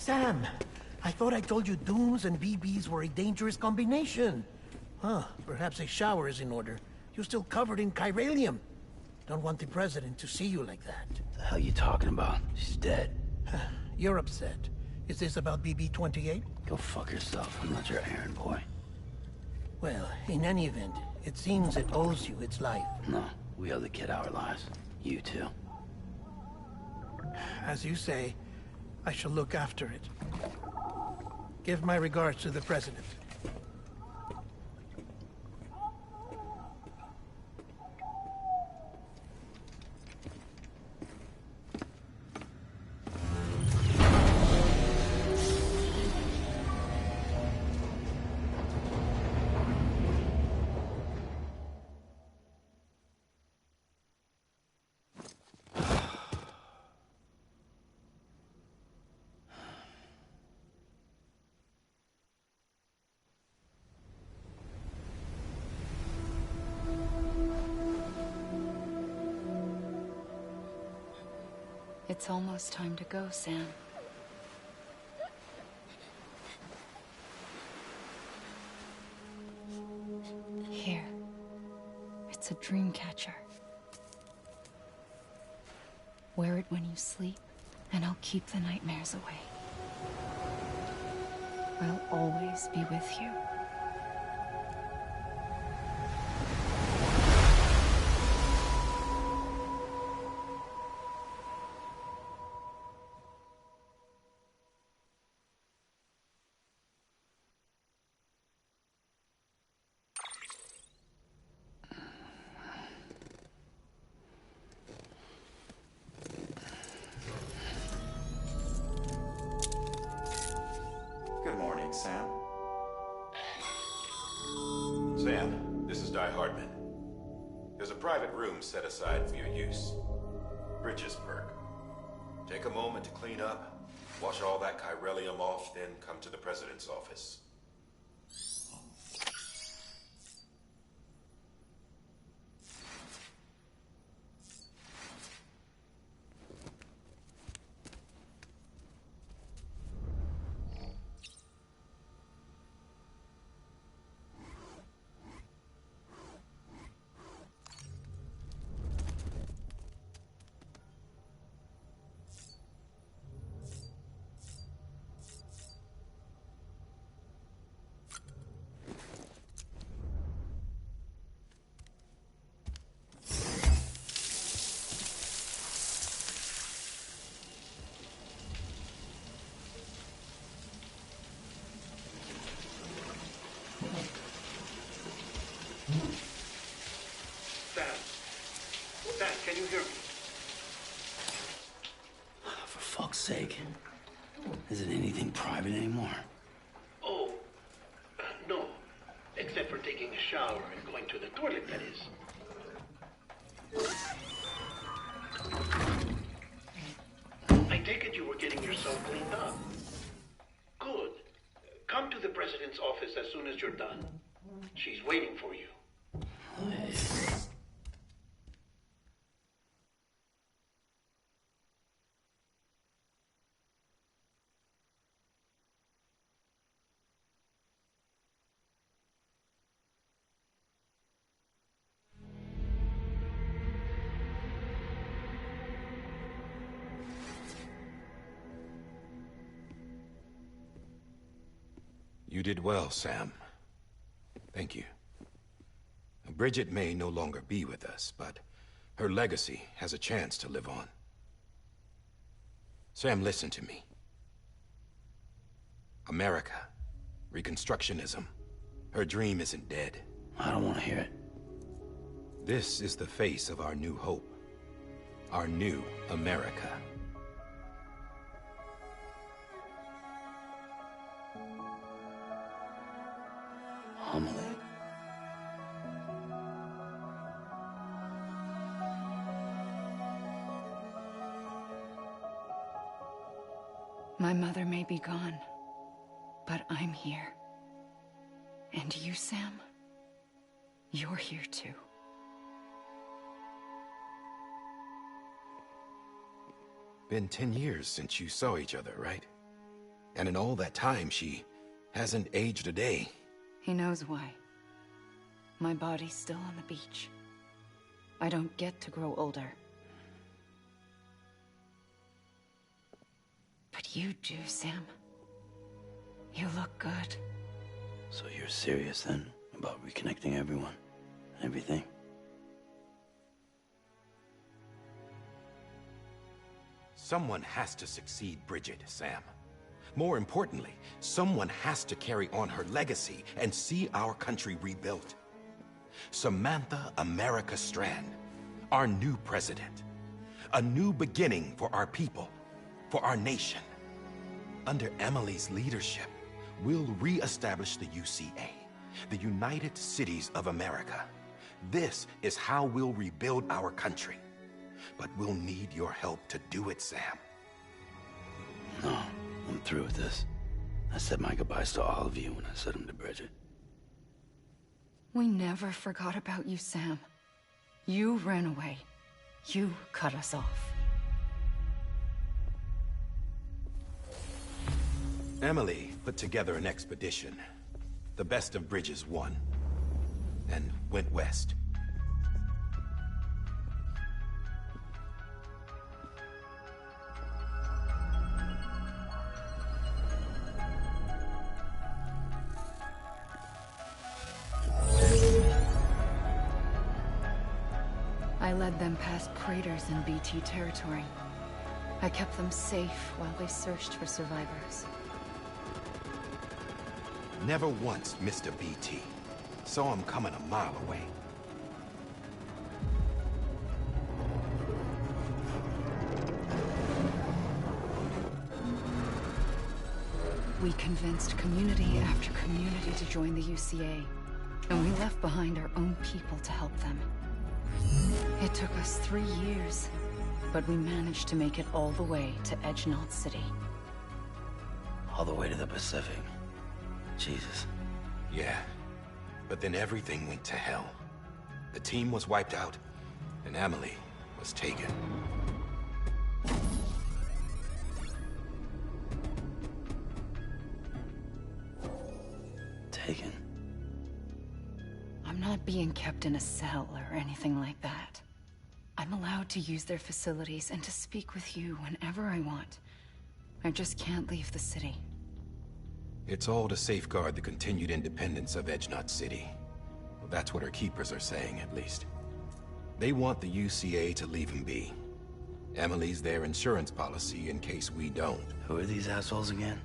Sam, I thought I told you dooms and BBs were a dangerous combination. Huh, perhaps a shower is in order. You're still covered in chiralium. Don't want the president to see you like that. The hell you talking about? She's dead. You're upset. Is this about BB-28? Go fuck yourself. I'm not your errand boy. Well, in any event, it seems it owes you its life. No, we owe the kid our lives. You too. As you say, I shall look after it. Give my regards to the president. It's almost time to go, Sam. Here. It's a dream catcher. Wear it when you sleep, and I'll keep the nightmares away. I'll always be with you. Good morning, Sam. Sam, this is Di Hardman. There's a private room set aside for your use. Bridges perk. Take a moment to clean up, wash all that chiralium off, then come to the president's office. Sam, can you hear me? For fuck's sake. Is it anything private anymore? Oh, no. Except for taking a shower and going to the toilet, that is. I take it you were getting yourself cleaned up. Good. Come to the president's office as soon as you're done. She's waiting for you. You did well, Sam. Thank you. Bridget may no longer be with us, but her legacy has a chance to live on. Sam, listen to me. America, Reconstructionism, her dream isn't dead. I don't want to hear it. This is the face of our new hope. Our new America. Amelie. My mother may be gone, but I'm here. And you, Sam, you're here too. Been 10 years since you saw each other, right? And in all that time, she hasn't aged a day. He knows why. My body's still on the beach. I don't get to grow older. But you do, Sam. You look good. So you're serious then about reconnecting everyone and everything? Someone has to succeed Bridget, Sam. More importantly, someone has to carry on her legacy and see our country rebuilt. Samantha America Strand, our new president. A new beginning for our people, for our nation. Under Amelie's leadership, we'll re-establish the UCA, the United Cities of America. This is how we'll rebuild our country. But we'll need your help to do it, Sam. No, I'm through with this. I said my goodbyes to all of you when I said them to Bridget. We never forgot about you, Sam. You ran away. You cut us off. Amelie put together an expedition. The best of Bridges won. And went west. I led them past craters in BT territory. I kept them safe while they searched for survivors. Never once missed a BT. Saw him coming a mile away. We convinced community after community to join the UCA, and we left behind our own people to help them. It took us 3 years, but we managed to make it all the way to Edgenot City. All the way to the Pacific. Jesus. Yeah, but then everything went to hell. The team was wiped out, and Amelie was taken. Taken? I'm not being kept in a cell or anything like that. I'm allowed to use their facilities and to speak with you whenever I want. I just can't leave the city. It's all to safeguard the continued independence of Edgenot City. Well, that's what our keepers are saying, at least. They want the UCA to leave him be. Amelie's their insurance policy in case we don't. Who are these assholes again?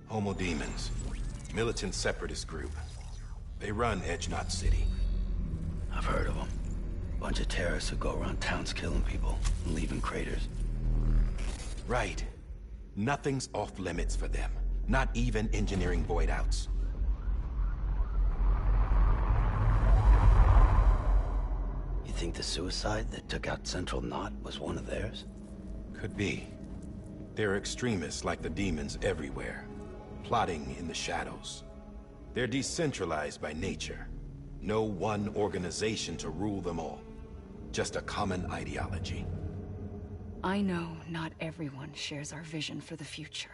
Homo Demons. Militant separatist group. They run Edgenot City. I've heard of them. Bunch of terrorists who go around towns killing people and leaving craters. Right. Nothing's off limits for them. Not even engineering void outs. You think the suicide that took out Central Knot was one of theirs? Could be. There are extremists like the demons everywhere, plotting in the shadows. They're decentralized by nature. No one organization to rule them all. Just a common ideology. I know not everyone shares our vision for the future.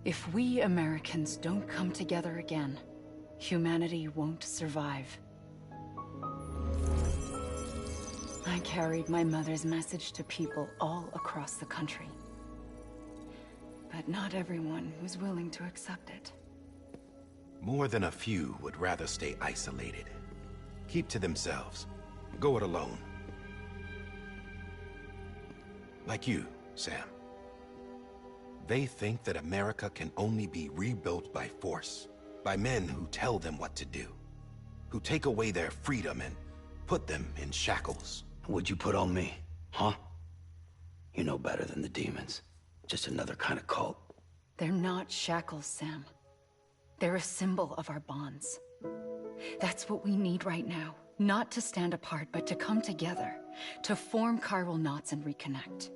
If we Americans don't come together again, humanity won't survive. I carried my mother's message to people all across the country. But not everyone was willing to accept it. More than a few would rather stay isolated. Keep to themselves. Go it alone. Like you, Sam. They think that America can only be rebuilt by force, by men who tell them what to do, who take away their freedom and put them in shackles. What'd you put on me, huh? You know better than the demons. Just another kind of cult. They're not shackles, Sam. They're a symbol of our bonds. That's what we need right now. Not to stand apart, but to come together, to form chiral knots and reconnect.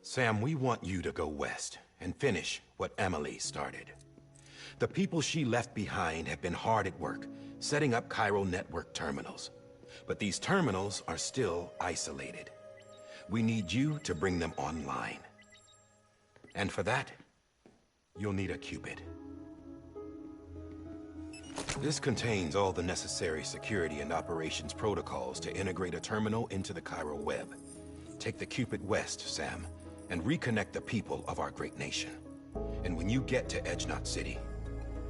Sam, we want you to go west and finish what Amelie started. The people she left behind have been hard at work, setting up chiral network terminals. But these terminals are still isolated. We need you to bring them online. And for that, you'll need a Cupid. This contains all the necessary security and operations protocols to integrate a terminal into the chiral web. Take the Cupid west, Sam, and reconnect the people of our great nation. And when you get to Edgenot City,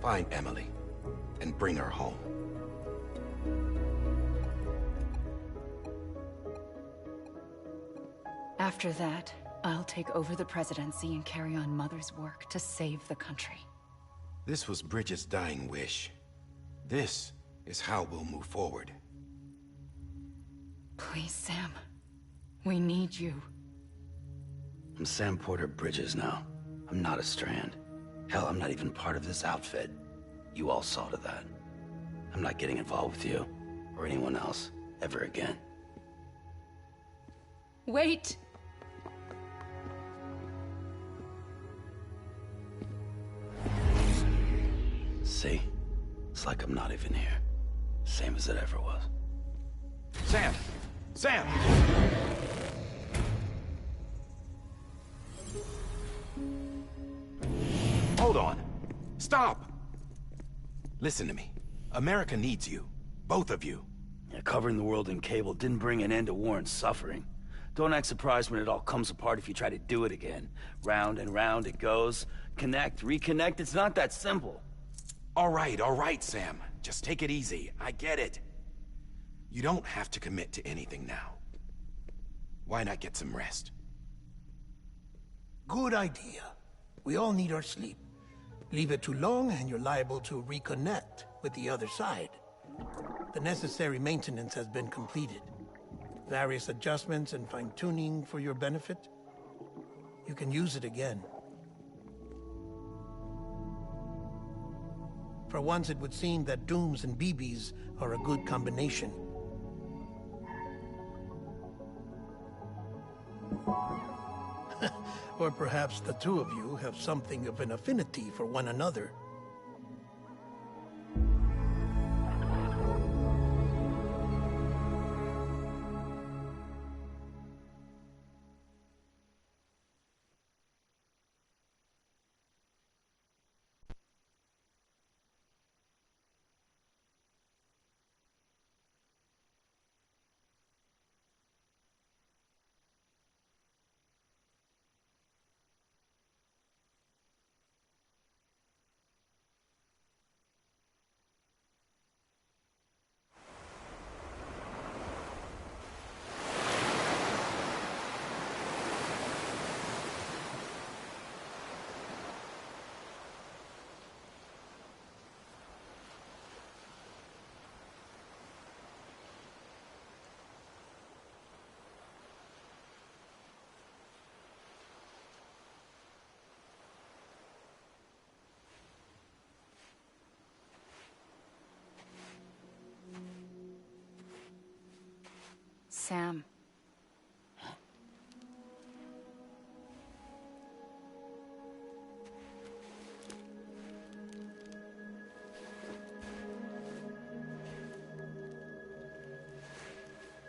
find Amelie and bring her home. After that, I'll take over the presidency and carry on Mother's work to save the country. This was Bridget's dying wish. This is how we'll move forward. Please, Sam. We need you. I'm Sam Porter Bridges now. I'm not a Strand. Hell, I'm not even part of this outfit. You all saw to that. I'm not getting involved with you, or anyone else, ever again. Wait! See? It's like I'm not even here. Same as it ever was. Sam! Sam! Hold on. Stop! Listen to me. America needs you. Both of you. Yeah, covering the world in cable didn't bring an end to war and suffering. Don't act surprised when it all comes apart if you try to do it again. Round and round it goes. Connect, reconnect, it's not that simple. All right, Sam. Just take it easy. I get it. You don't have to commit to anything now. Why not get some rest? Good idea. We all need our sleep. Leave it too long and you're liable to reconnect with the other side. The necessary maintenance has been completed. Various adjustments and fine-tuning for your benefit. You can use it again. For once, it would seem that Dooms and BBs are a good combination. Or perhaps the two of you have something of an affinity for one another. Sam.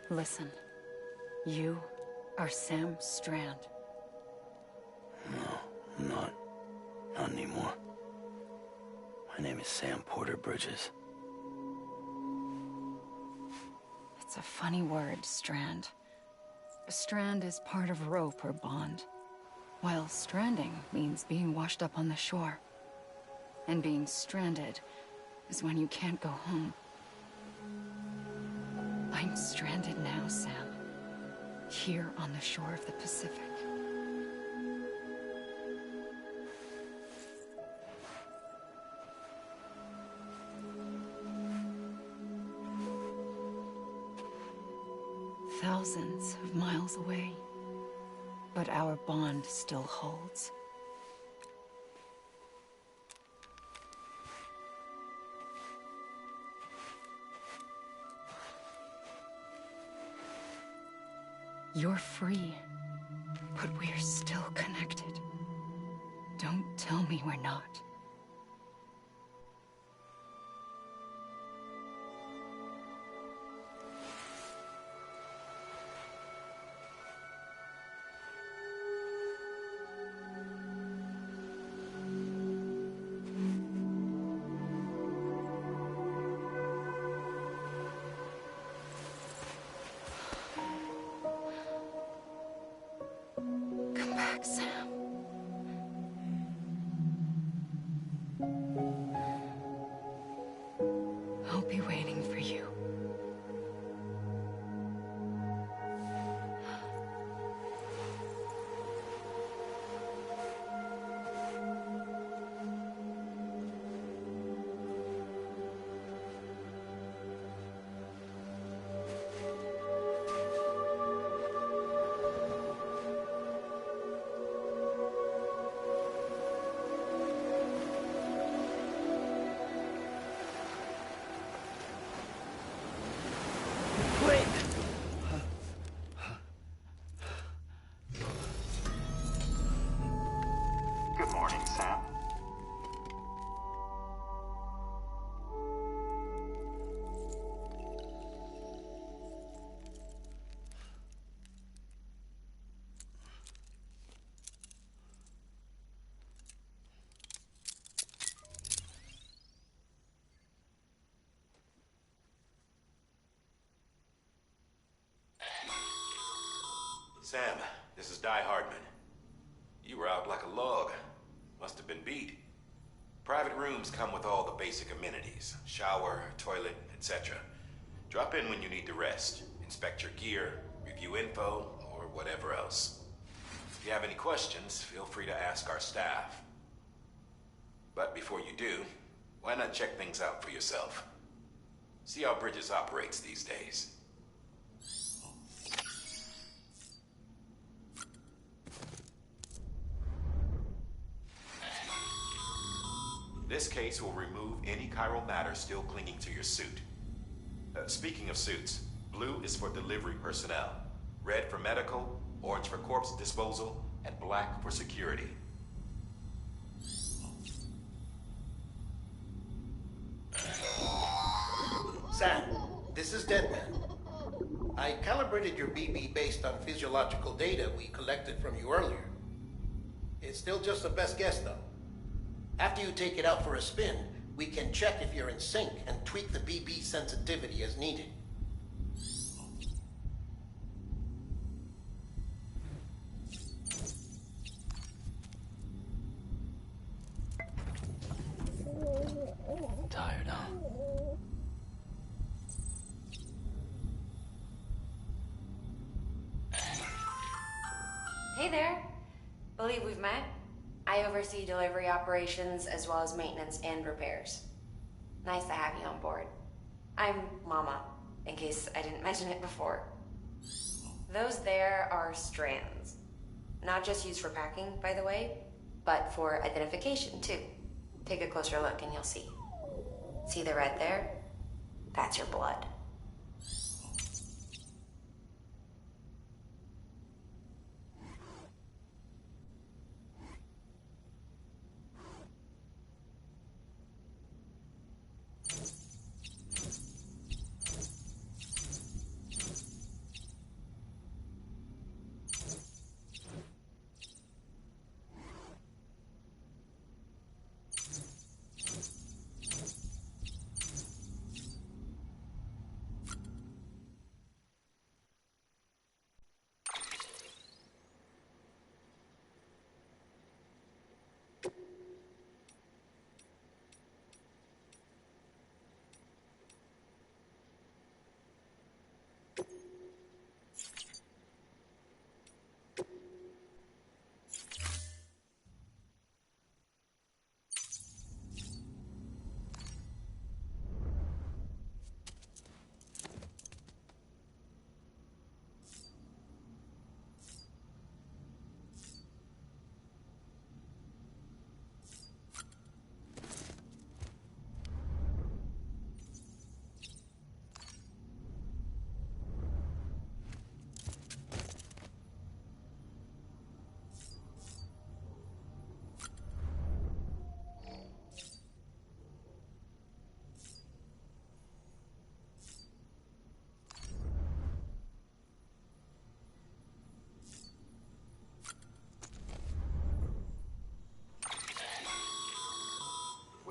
Listen. You are Sam Strand. No, I'm not. Not anymore. My name is Sam Porter Bridges. It's a funny word, Strand. A strand is part of rope or bond, while stranding means being washed up on the shore. And being stranded is when you can't go home. I'm stranded now, Sam. Here on the shore of the Pacific. Thousands of miles away, but our bond still holds. You're free, but we're still connected. Don't tell me we're not. Good morning, Sam. Sam, this is Hardman. You were out like a log. Must have been beat. Private rooms come with all the basic amenities. Shower, toilet, etc. Drop in when you need to rest. Inspect your gear, review info, or whatever else. If you have any questions, feel free to ask our staff. But before you do, why not check things out for yourself? See how Bridges operates these days. This case will remove any chiral matter still clinging to your suit. Speaking of suits, blue is for delivery personnel, red for medical, orange for corpse disposal, and black for security. Sam, this is Deadman. I calibrated your BB based on physiological data we collected from you earlier. It's still just a best guess, though. After you take it out for a spin, we can check if you're in sync and tweak the BB sensitivity as needed. Tired, huh? Hey there. Believe we've met? I oversee delivery operations as well as maintenance and repairs. Nice to have you on board. I'm Mama, in case I didn't mention it before. Those there are strands. Not just used for packing, by the way, but for identification too. Take a closer look and you'll see. See the red there? That's your blood.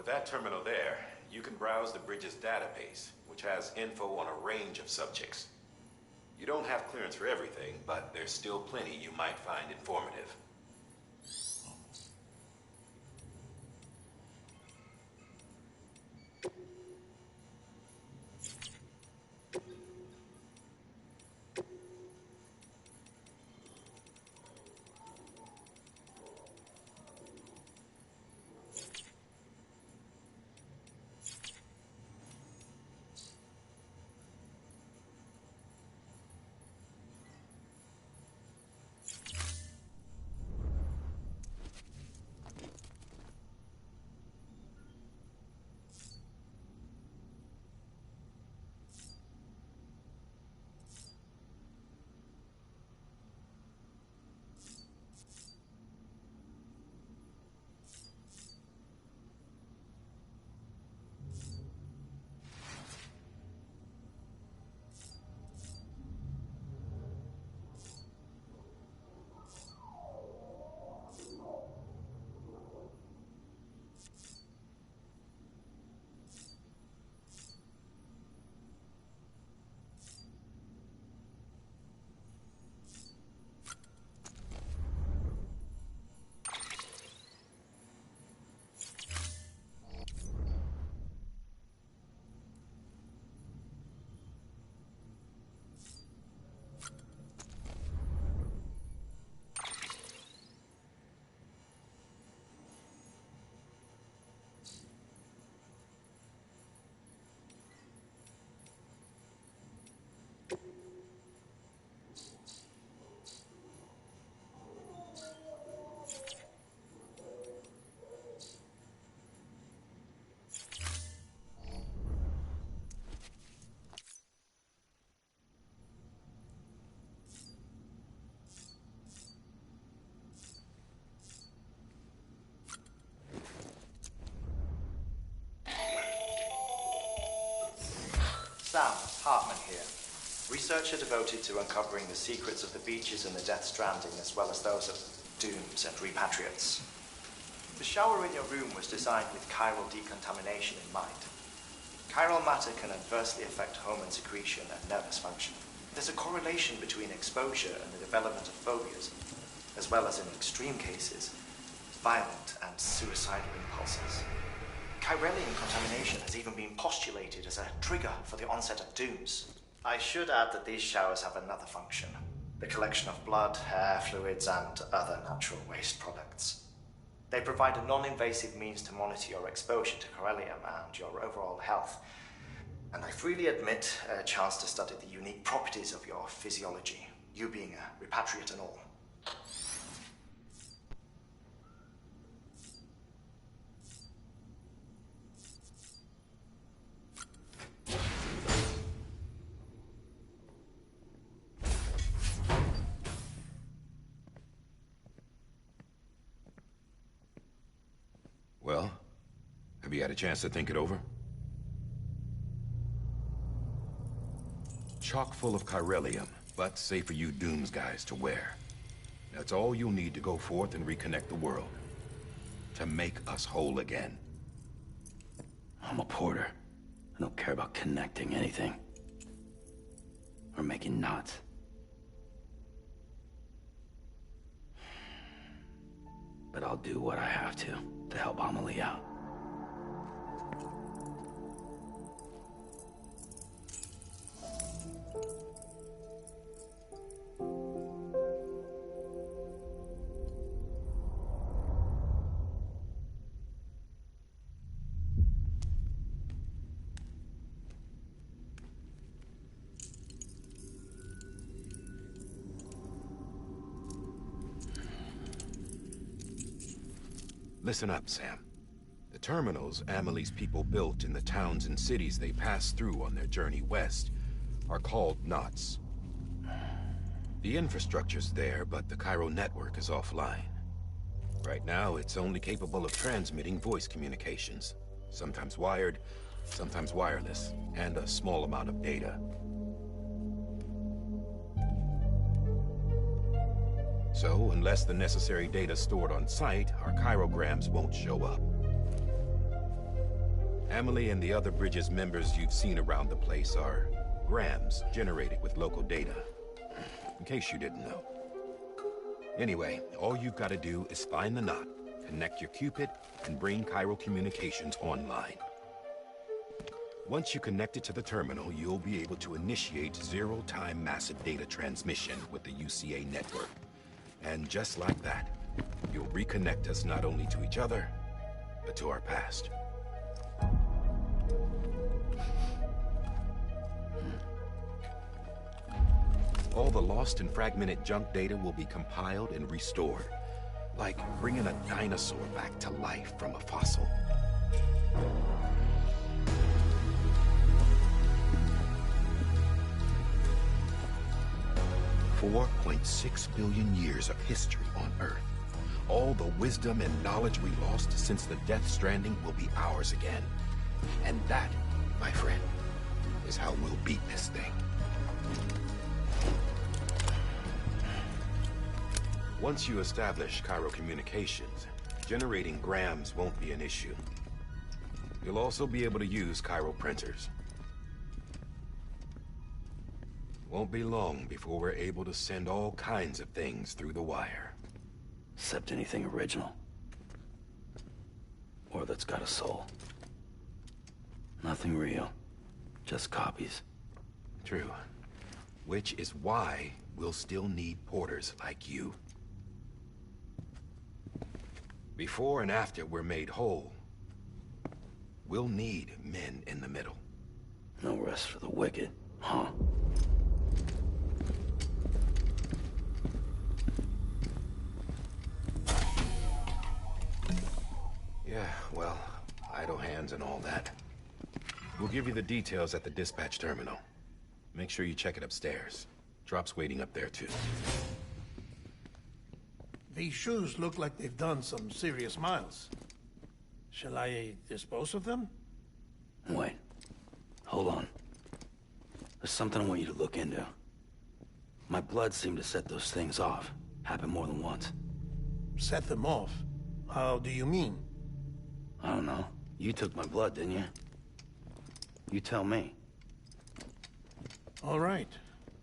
With that terminal there, you can browse the Bridges database, which has info on a range of subjects. You don't have clearance for everything, but there's still plenty you might find informative. Sam Hartman here, researcher devoted to uncovering the secrets of the beaches and the Death Stranding, as well as those of dooms and repatriates. The shower in your room was designed with chiral decontamination in mind. Chiral matter can adversely affect hormone secretion and nervous function. There's a correlation between exposure and the development of phobias, as well as in extreme cases, violent and suicidal impulses. Chiralian contamination has even been postulated as a trigger for the onset of dooms. I should add that these showers have another function: the collection of blood, hair, fluids, and other natural waste products. They provide a non-invasive means to monitor your exposure to chiralium and your overall health. And I freely admit a chance to study the unique properties of your physiology, you being a repatriate and all. Well, have you had a chance to think it over? Chock full of chiralium, but safe for you Dooms guys to wear. That's all you'll need to go forth and reconnect the world. To make us whole again. I'm a porter. I don't care about connecting anything. Or making knots. But I'll do what I have to help Amelie out. Listen up, Sam. The terminals Amelie's people built in the towns and cities they passed through on their journey west are called knots. The infrastructure's there, but the chiral network is offline. Right now, it's only capable of transmitting voice communications. Sometimes wired, sometimes wireless, and a small amount of data. So, unless the necessary data's stored on site, our chirograms won't show up. Amelie and the other Bridges members you've seen around the place are grams generated with local data. In case you didn't know. Anyway, all you've got to do is find the knot, connect your Cupid, and bring chiral communications online. Once you connect it to the terminal, you'll be able to initiate zero-time massive data transmission with the UCA network. And just like that, you'll reconnect us not only to each other, but to our past. All the lost and fragmented junk data will be compiled and restored, like bringing a dinosaur back to life from a fossil. 4.6 billion years of history on Earth. All the wisdom and knowledge we lost since the Death Stranding will be ours again. And that, my friend, is how we'll beat this thing. Once you establish chiral communications, generating grams won't be an issue. You'll also be able to use chiral printers. Won't be long before we're able to send all kinds of things through the wire. Except anything original. Or that's got a soul. Nothing real. Just copies. True. Which is why we'll still need porters like you. Before and after we're made whole, we'll need men in the middle. No rest for the wicked, huh? Yeah, well, idle hands and all that. We'll give you the details at the dispatch terminal. Make sure you check it upstairs. Drop's waiting up there, too. These shoes look like they've done some serious miles. Shall I dispose of them? Wait. Hold on. There's something I want you to look into. My blood seemed to set those things off. Happened more than once. Set them off? How do you mean? I don't know. You took my blood, didn't you? You tell me. All right.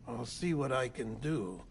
I'll see what I can do.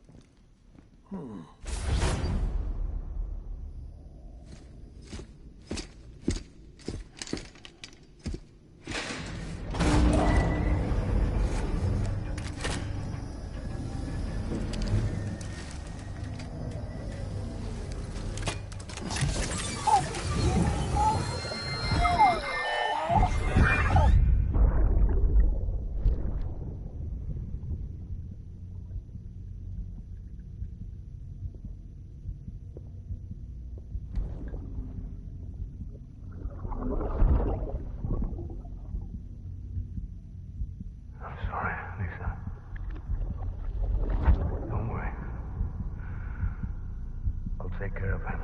Take care of him.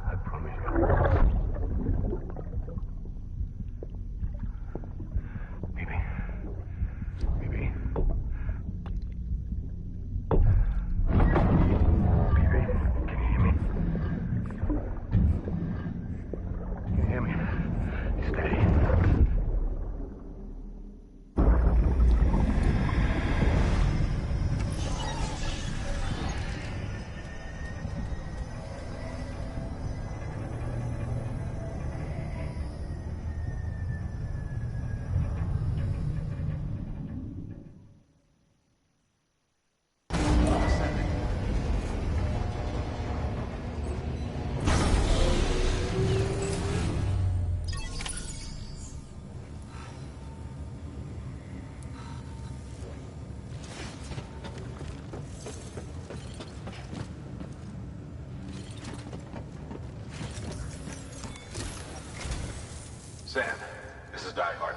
I promise you. Baby. Baby. Baby, can you hear me? Can you hear me? Steady. Sam, this is Hartman.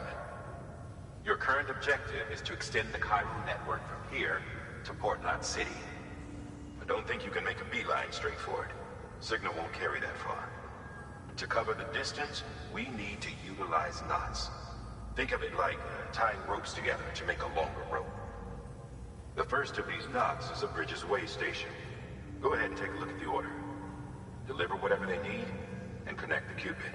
Your current objective is to extend the Cairo network from here to Port Knot City. I don't think you can make a beeline straight for it. Signal won't carry that far. To cover the distance, we need to utilize knots. Think of it like tying ropes together to make a longer rope. The first of these knots is a Bridges Way station. Go ahead and take a look at the order. Deliver whatever they need, and connect the Cupid.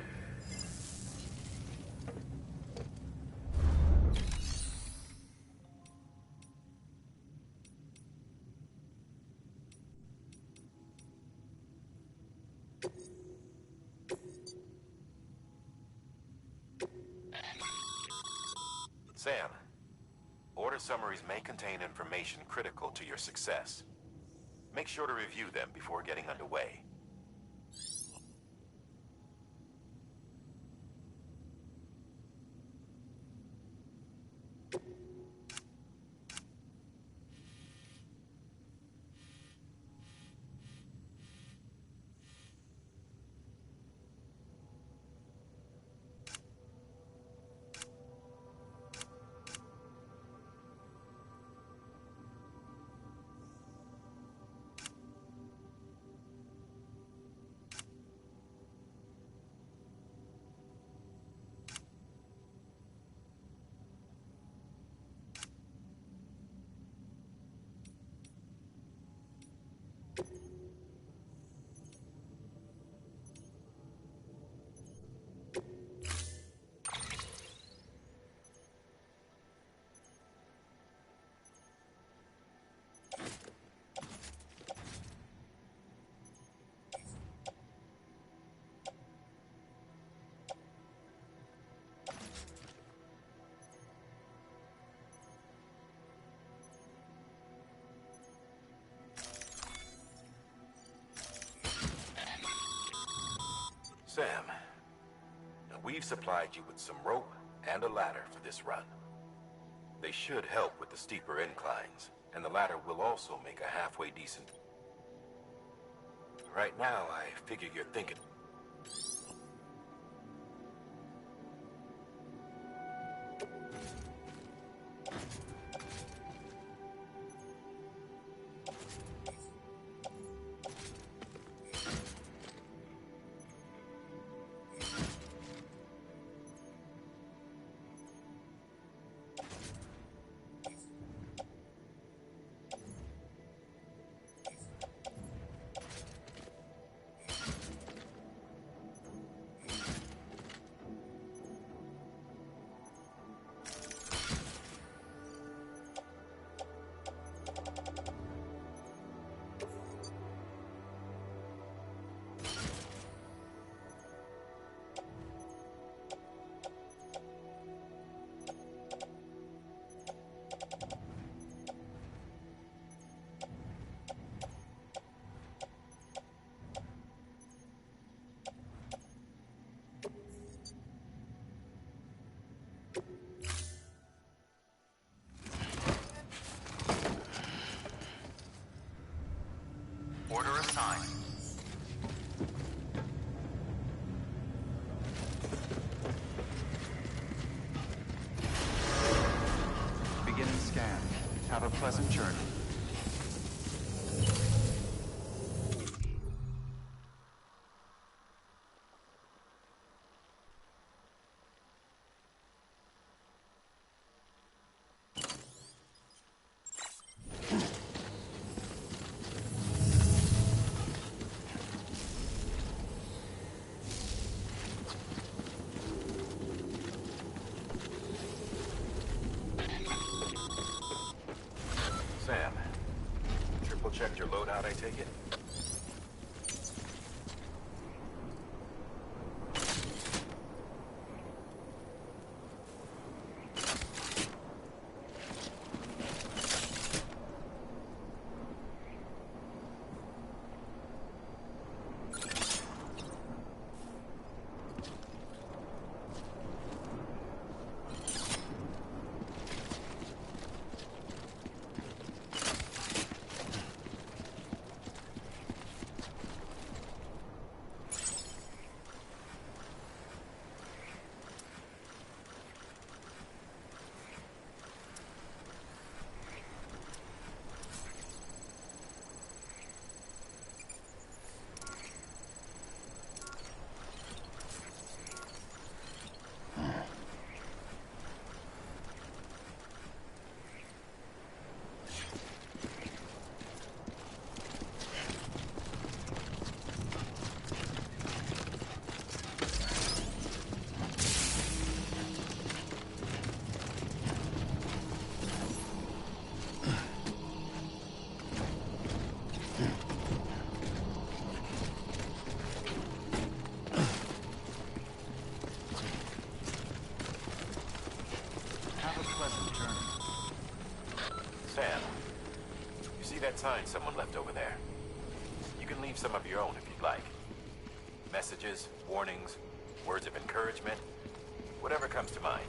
Sam, order summaries may contain information critical to your success. Make sure to review them before getting underway. Sam, we've supplied you with some rope and a ladder for this run. They should help with the steeper inclines, and the ladder will also make a halfway decent. Right now, I figure you're thinking... pleasant journey. Sam, triple checked your loadout, I take it? Sam, you see that sign someone left over there? You can leave some of your own if you'd like. Messages, warnings, words of encouragement, whatever comes to mind.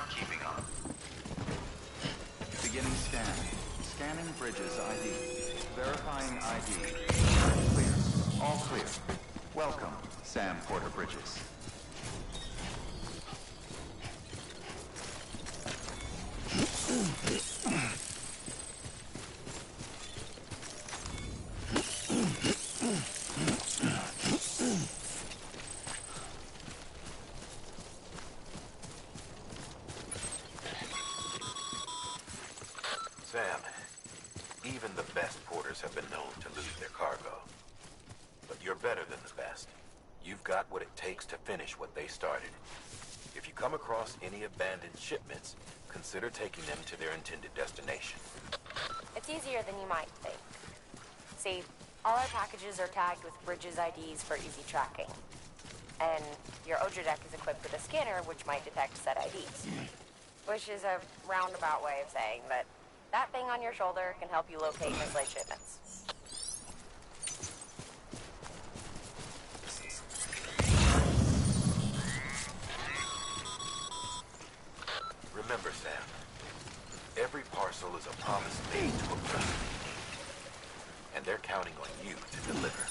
Keeping on. Beginning scan. Scanning bridges ID. Verifying ID. Clear. All clear. Welcome, Sam Porter Bridges. Sam, even the best porters have been known to lose their cargo. But you're better than the best. You've got what it takes to finish what they started. If you come across any abandoned shipments, consider taking them to their intended destination. It's easier than you might think. See, all our packages are tagged with Bridges IDs for easy tracking. And your Hoodroc is equipped with a scanner which might detect said IDs. Which is a roundabout way of saying that that thing on your shoulder can help you locate mislaid shipments. Remember, Sam, every parcel is a promise made to a person. And they're counting on you to deliver.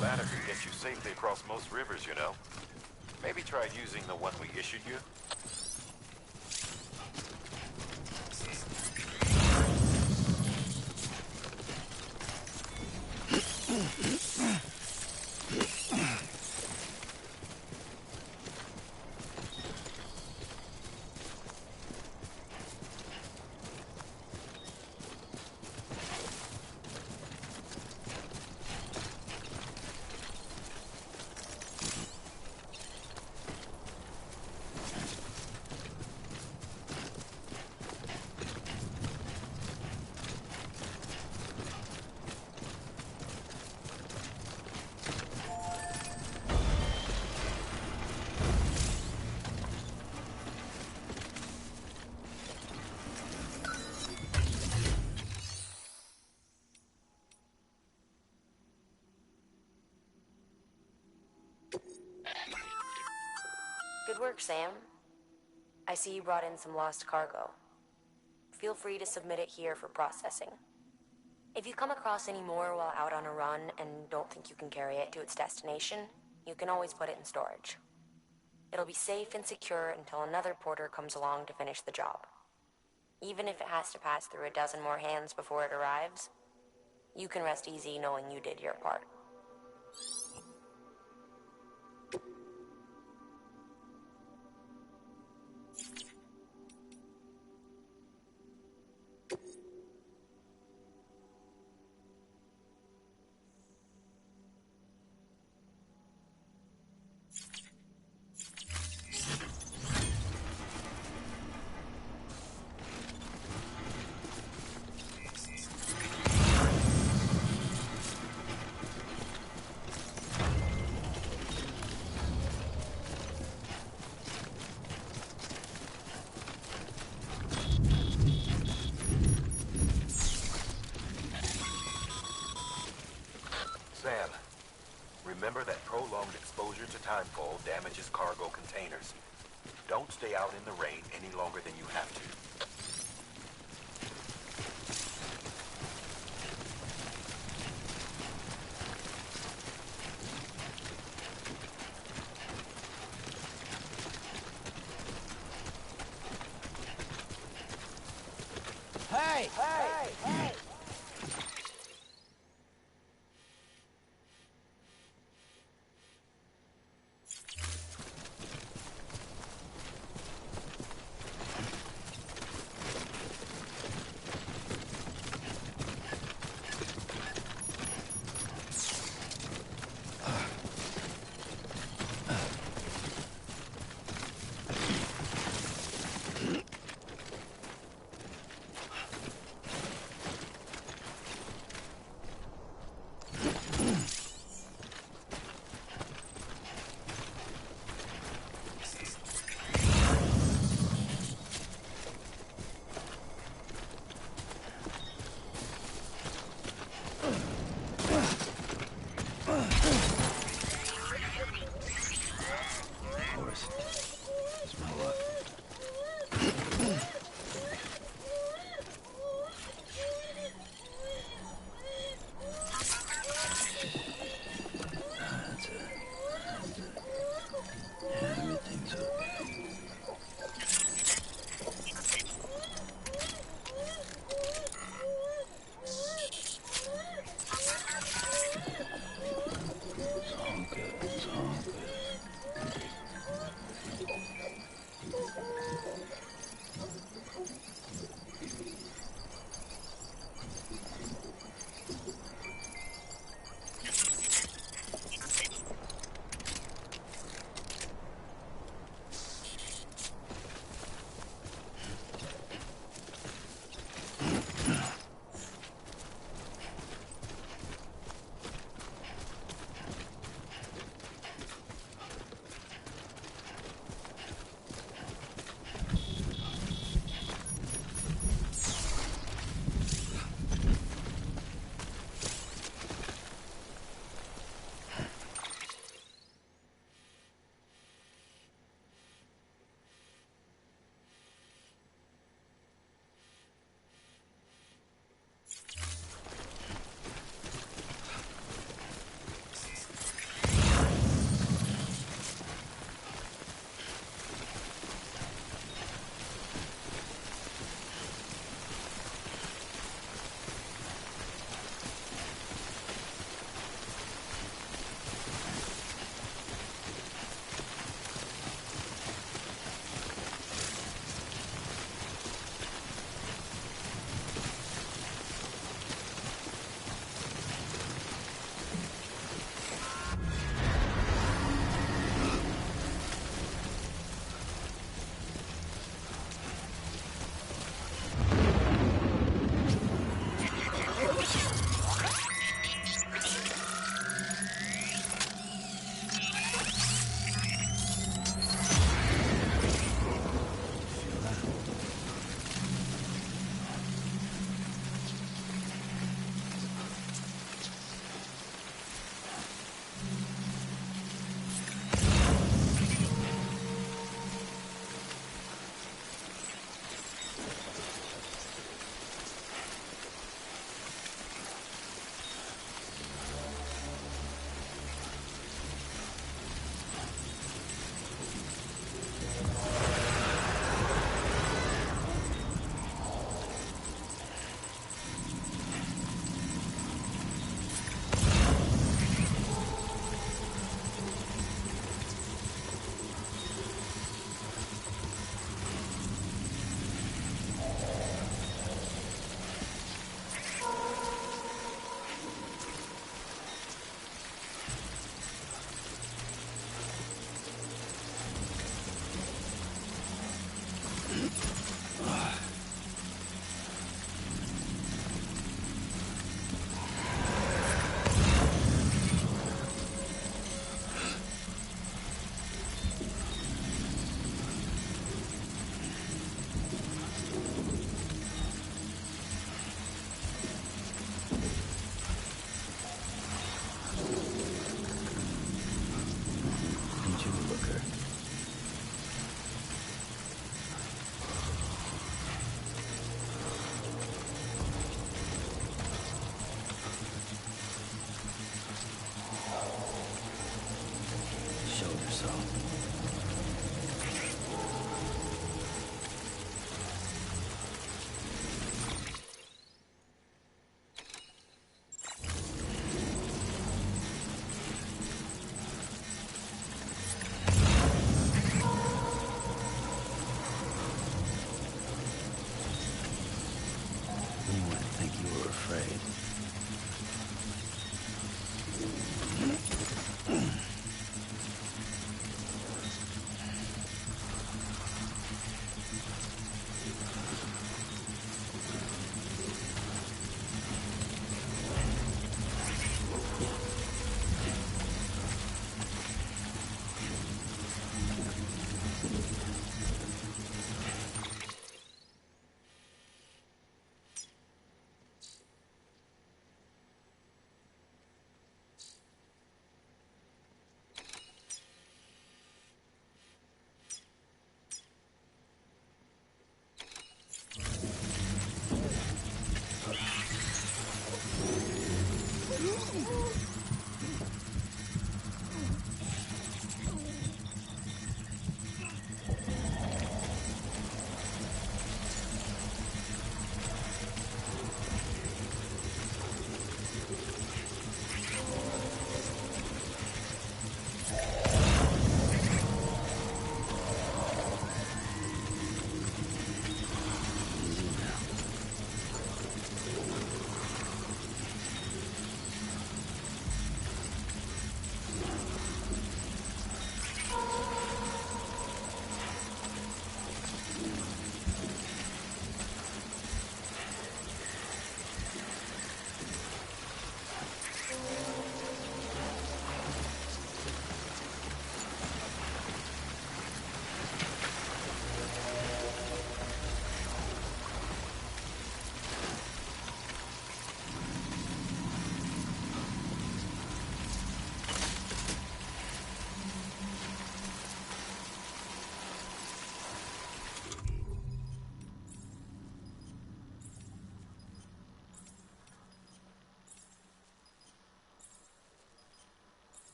ladder can get you safely across most rivers, you know. Maybe try using the one we issued you? Good work, Sam. I see you brought in some lost cargo. Feel free to submit it here for processing. If you come across any more while out on a run and don't think you can carry it to its destination, you can always put it in storage. It'll be safe and secure until another porter comes along to finish the job. Even if it has to pass through a dozen more hands before it arrives, you can rest easy knowing you did your part. Sam, remember that prolonged exposure to timefall damages cargo containers. Don't stay out in the rain any longer than you have to. Hey! Hey! Hey!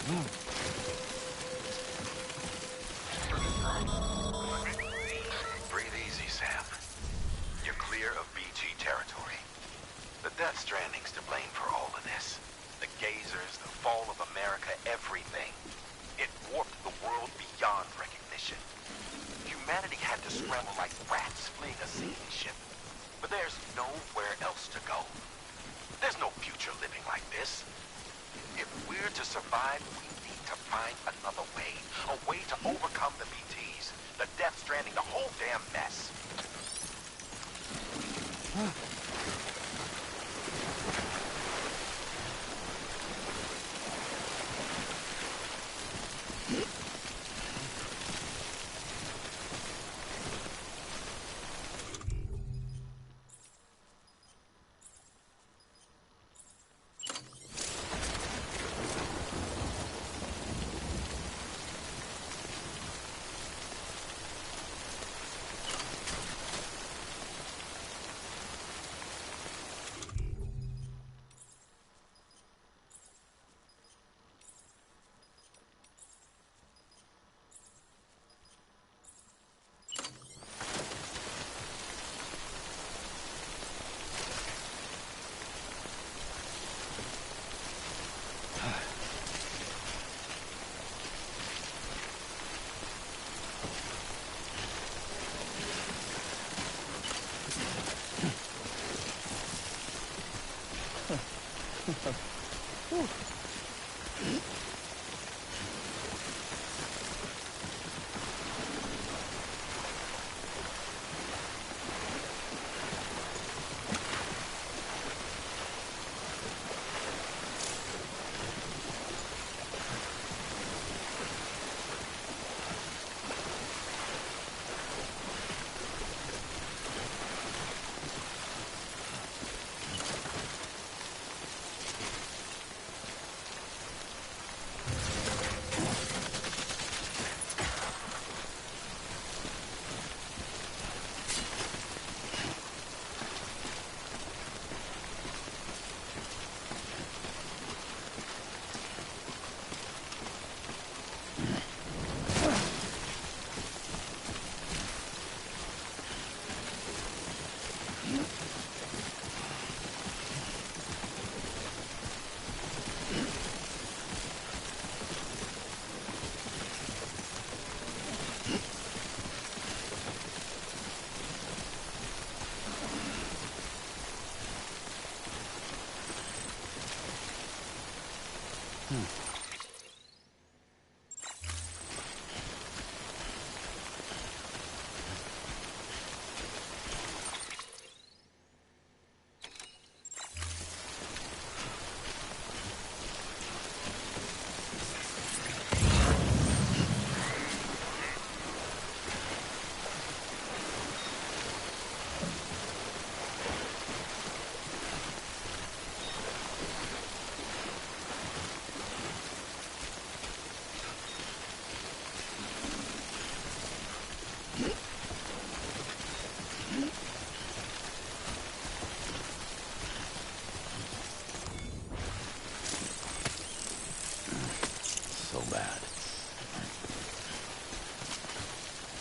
Breathe easy, Sam. You're clear of BT territory. The Death Stranding's to blame for all of this. The gazers, the fall of America, everything. It warped the world beyond recognition. Humanity had to scramble like rats fleeing a sinking ship. But there's nowhere else to go. There's no future living like this. If we're to survive, we need to find another way. A way to overcome the BTs, the Death Stranding, the whole damn mess.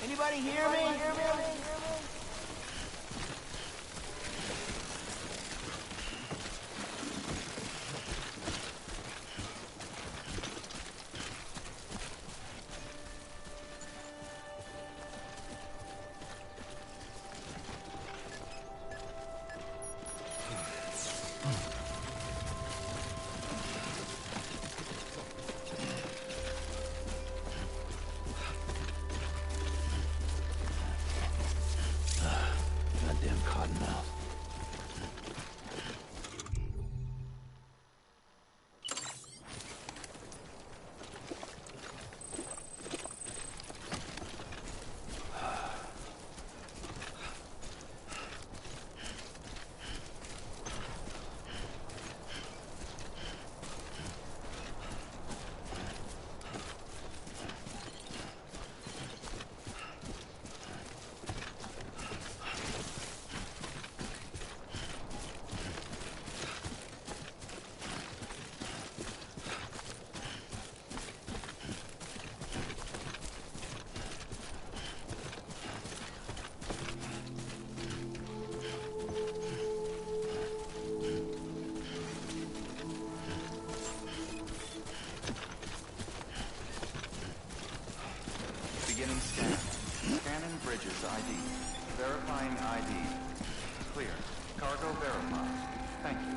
Anybody hear me? Beginning scan. Scanning bridges ID. Verifying ID. Clear. Cargo verified. Thank you.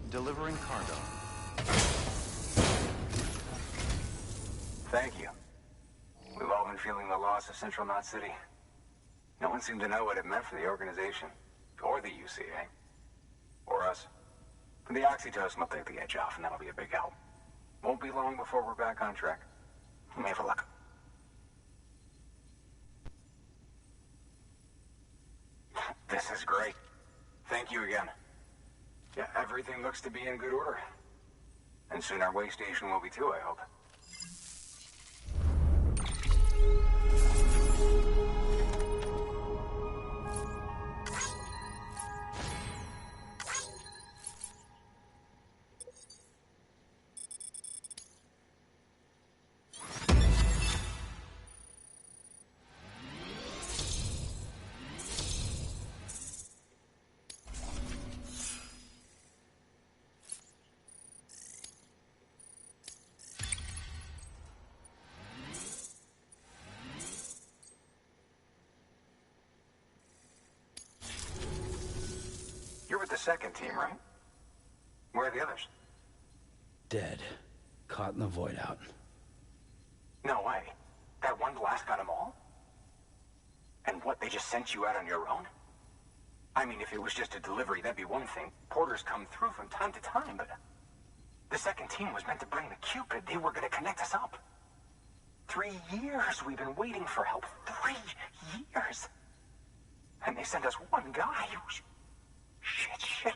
Delivering cargo. Thank you. We've all been feeling the loss of Central Knot City. No one seemed to know what it meant for the organization, or the UCA, or us. The oxytocin will take the edge off, and that'll be a big help. Won't be long before we're back on track. We may have luck. This is great. Thank you again. Yeah, everything looks to be in good order. And soon our way station will be too, I hope. You're with the second team, right? Where are the others? Dead. Caught in the void out. No way. That one blast got them all? And what, they just sent you out on your own? I mean, if it was just a delivery, that'd be one thing. Porters come through from time to time, but... The second team was meant to bring the Cupid. They were gonna connect us up. 3 years we've been waiting for help. 3 years! And they sent us one guy.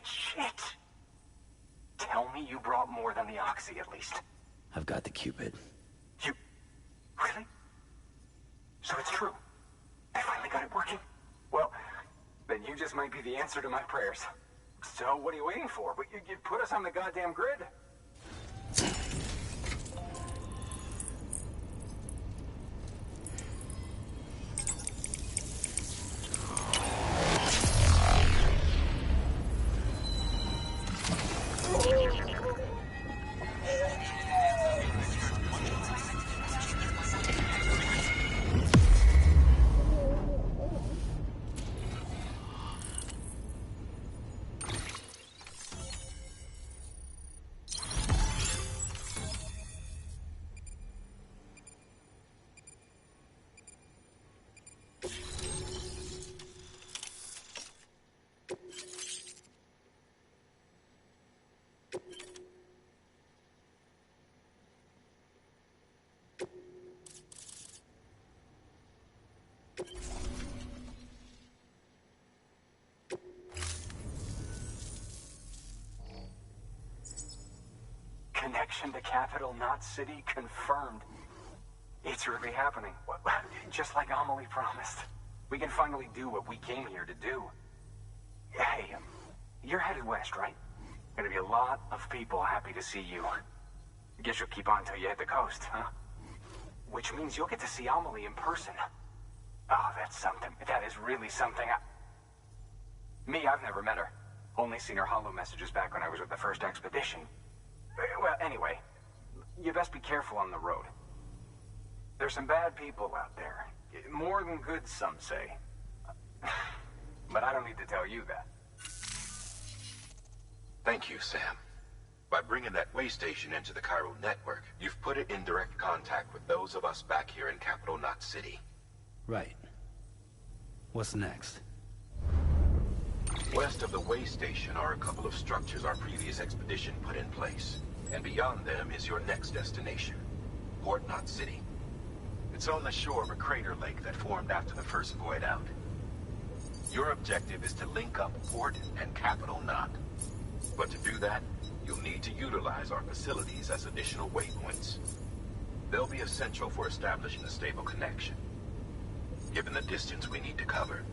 Shit. Tell me you brought more than the Oxy, at least. I've got the Cupid. You... Really? So it's true. They finally got it working? Well, then you just might be the answer to my prayers. So what are you waiting for? But you put us on the goddamn grid. Connection to Capital Knot City confirmed. It's really happening. Just like Amelie promised. We can finally do what we came here to do. Hey, you're headed west, right? Gonna be a lot of people happy to see you. Guess you'll keep on till you hit the coast, huh? Which means you'll get to see Amelie in person. Oh, that's something. That is really something. Me, I've never met her. Only seen her holo messages back when I was with the first expedition. Well, anyway, you best be careful on the road. There's some bad people out there. More than good, some say. But I don't need to tell you that. Thank you, Sam. By bringing that way station into the Cairo network, you've put it in direct contact with those of us back here in Capital Knot City. Right. What's next? West of the way station are a couple of structures our previous expedition put in place. And beyond them is your next destination, Port Knot City. It's on the shore of a crater lake that formed after the first void out. Your objective is to link up Port and Capital Knot. But to do that, you'll need to utilize our facilities as additional waypoints. They'll be essential for establishing a stable connection. given the distance we need to cover.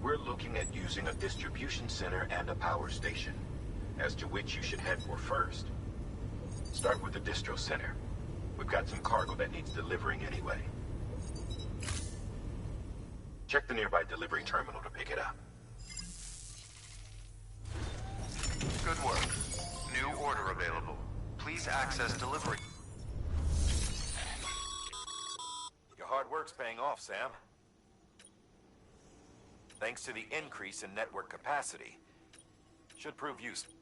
We're looking at using a distribution center and a power station, as to which you should head for first. Start with the distro center. We've got some cargo that needs delivering anyway. Check the nearby delivery terminal to pick it up. Good work. New order available. Please access delivery. Your hard work's paying off, Sam. Thanks to the increase in network capacity, should prove useful.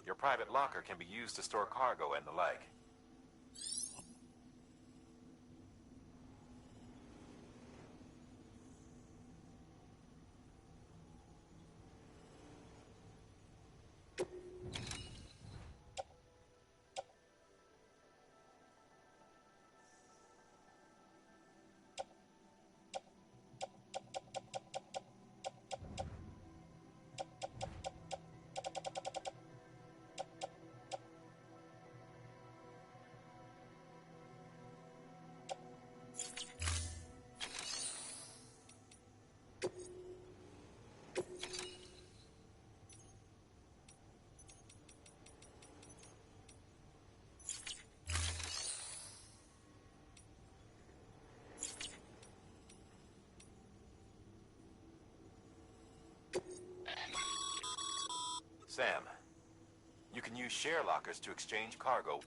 Your private locker can be used to store cargo and the like. Sam, you can use share lockers to exchange cargo.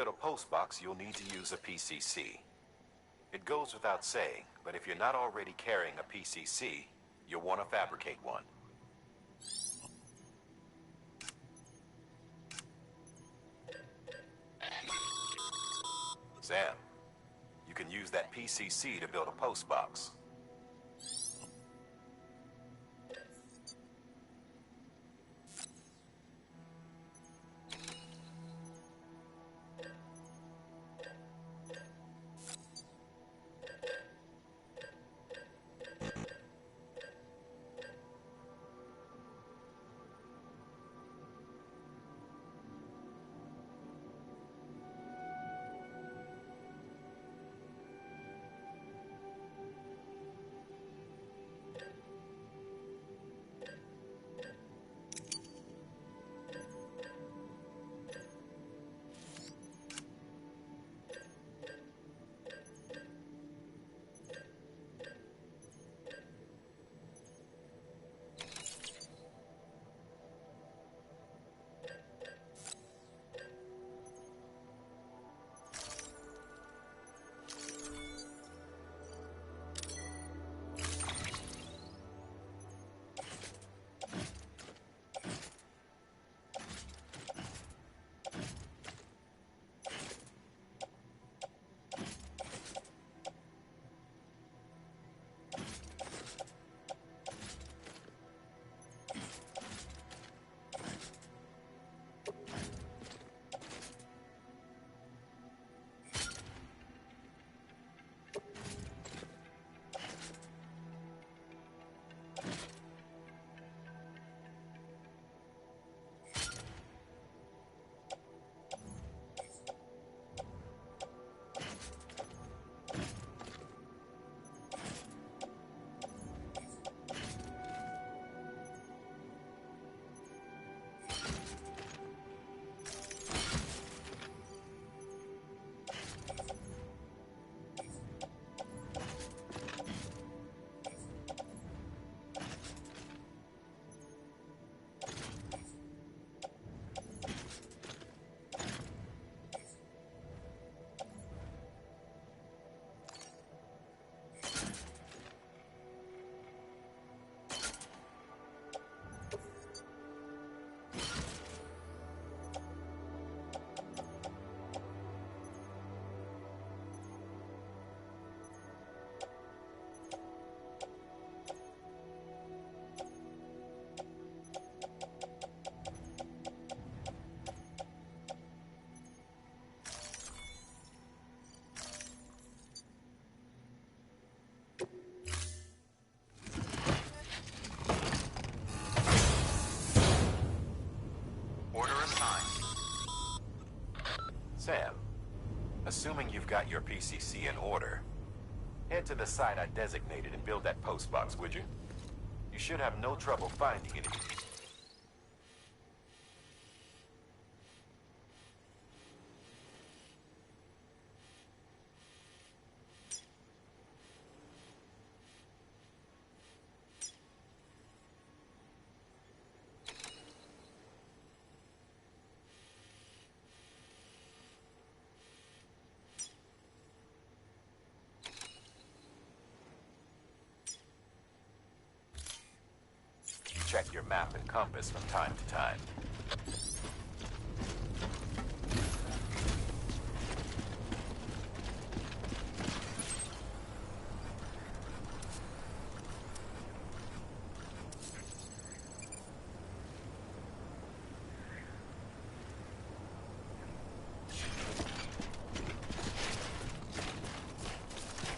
build a post box, you'll need to use a PCC. It goes without saying, but if you're not already carrying a PCC, you'll want to fabricate one. Sam, you can use that PCC to build a post box. Sam, assuming you've got your PCC in order, head to the site I designated and build that post box, would you? You should have no trouble finding it. Check your map and compass from time to time.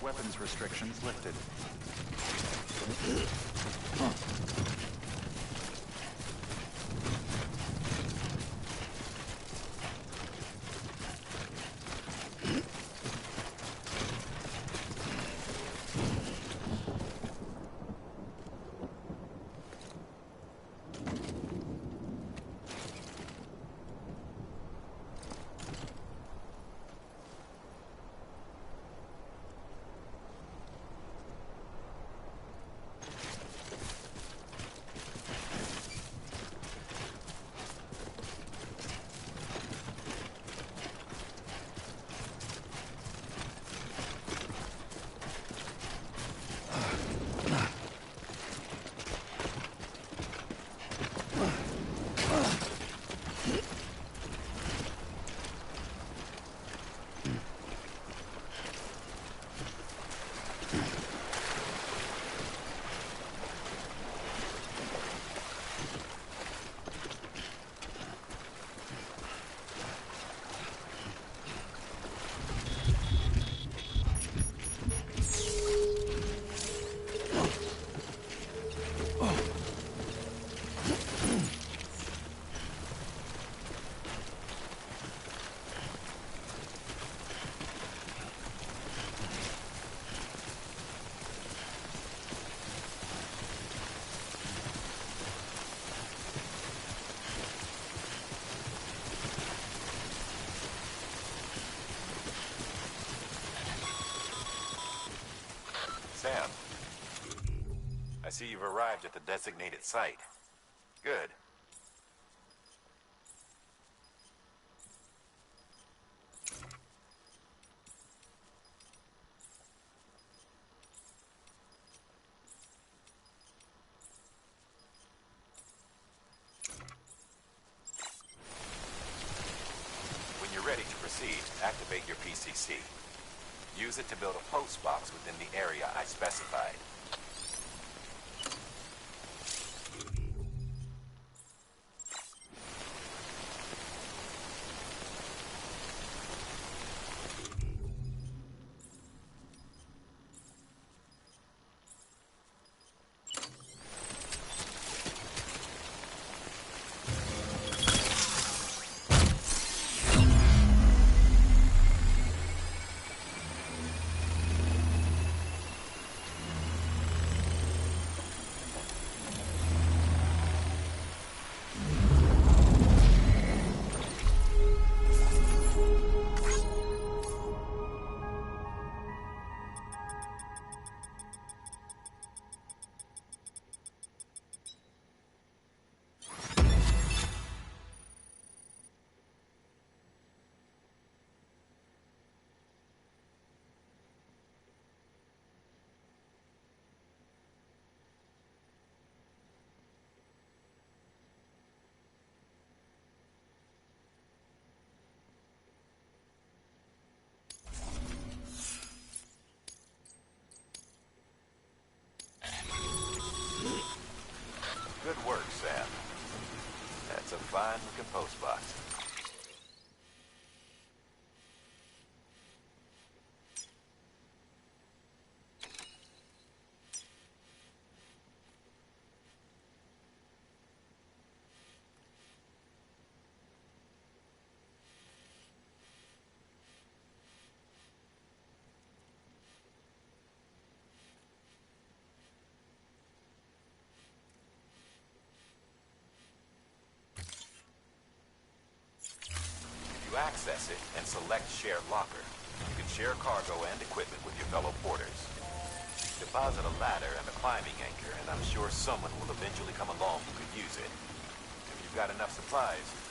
Weapons restrictions lifted. see you've arrived at the designated site. Good. When you're ready to proceed, activate your PCC. Use it to build a post box within the area I specified. Good work, Sam. That's a fine-looking post box. Access it and select Share Locker. You can share cargo and equipment with your fellow porters. Deposit a ladder and a climbing anchor, and I'm sure someone will eventually come along who could use it. If you've got enough supplies.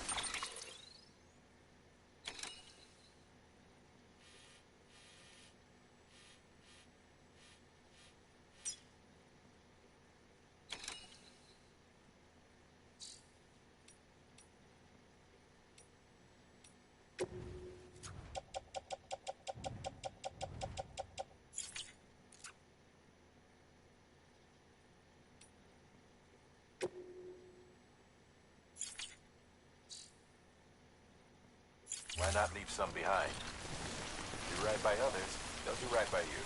Why not leave some behind? Do right by others, they'll do right by you.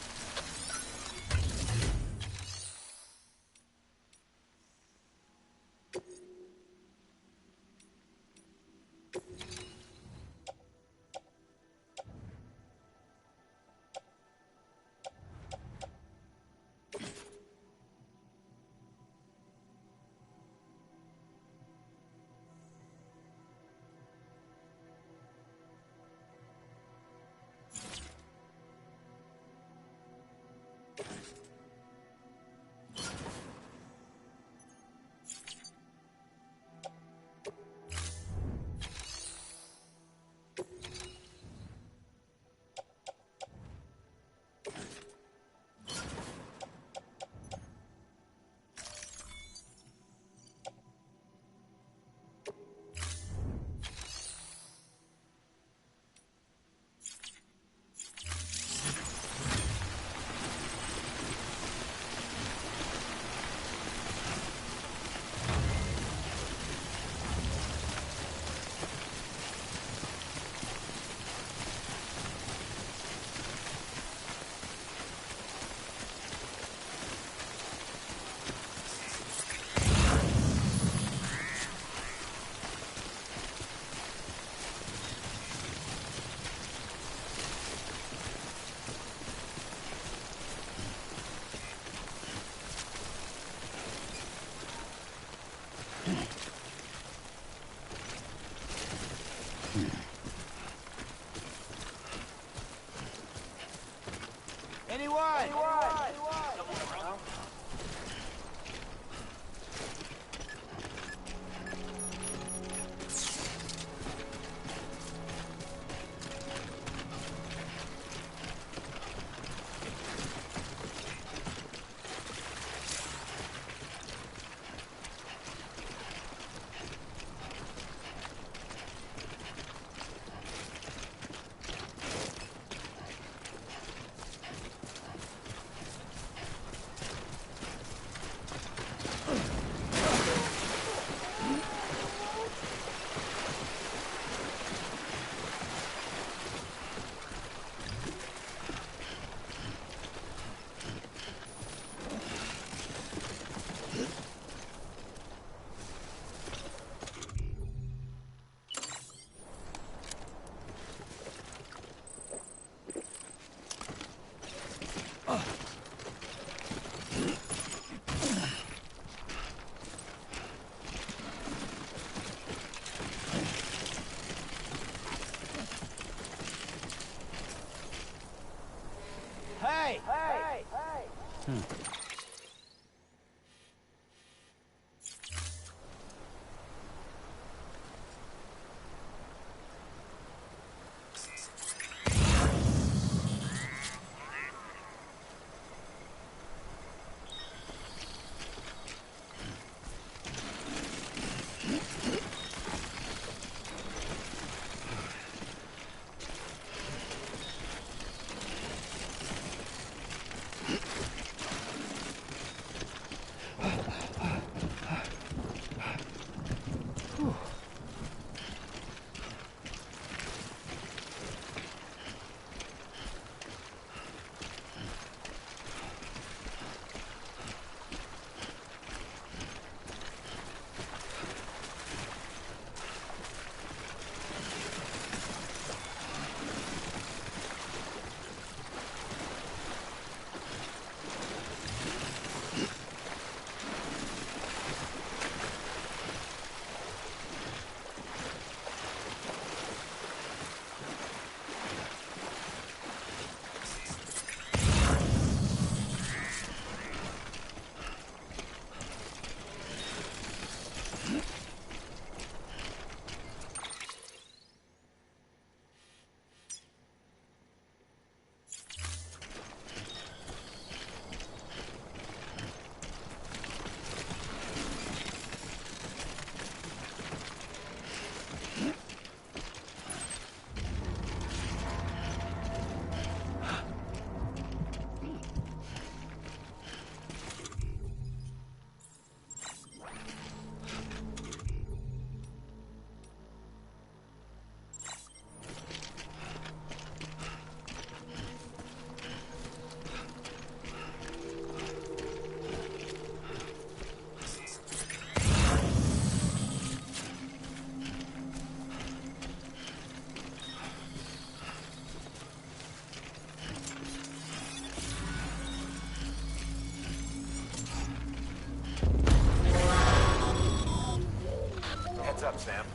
Heads up, Sam.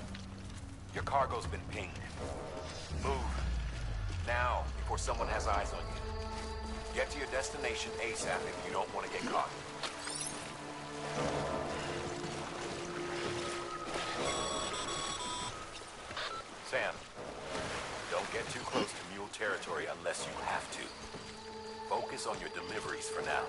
Your cargo's been pinged. Move. Now, before someone has eyes on you. Get to your destination ASAP if you don't want to get caught. Sam, don't get too close to mule territory unless you have to. Focus on your deliveries for now.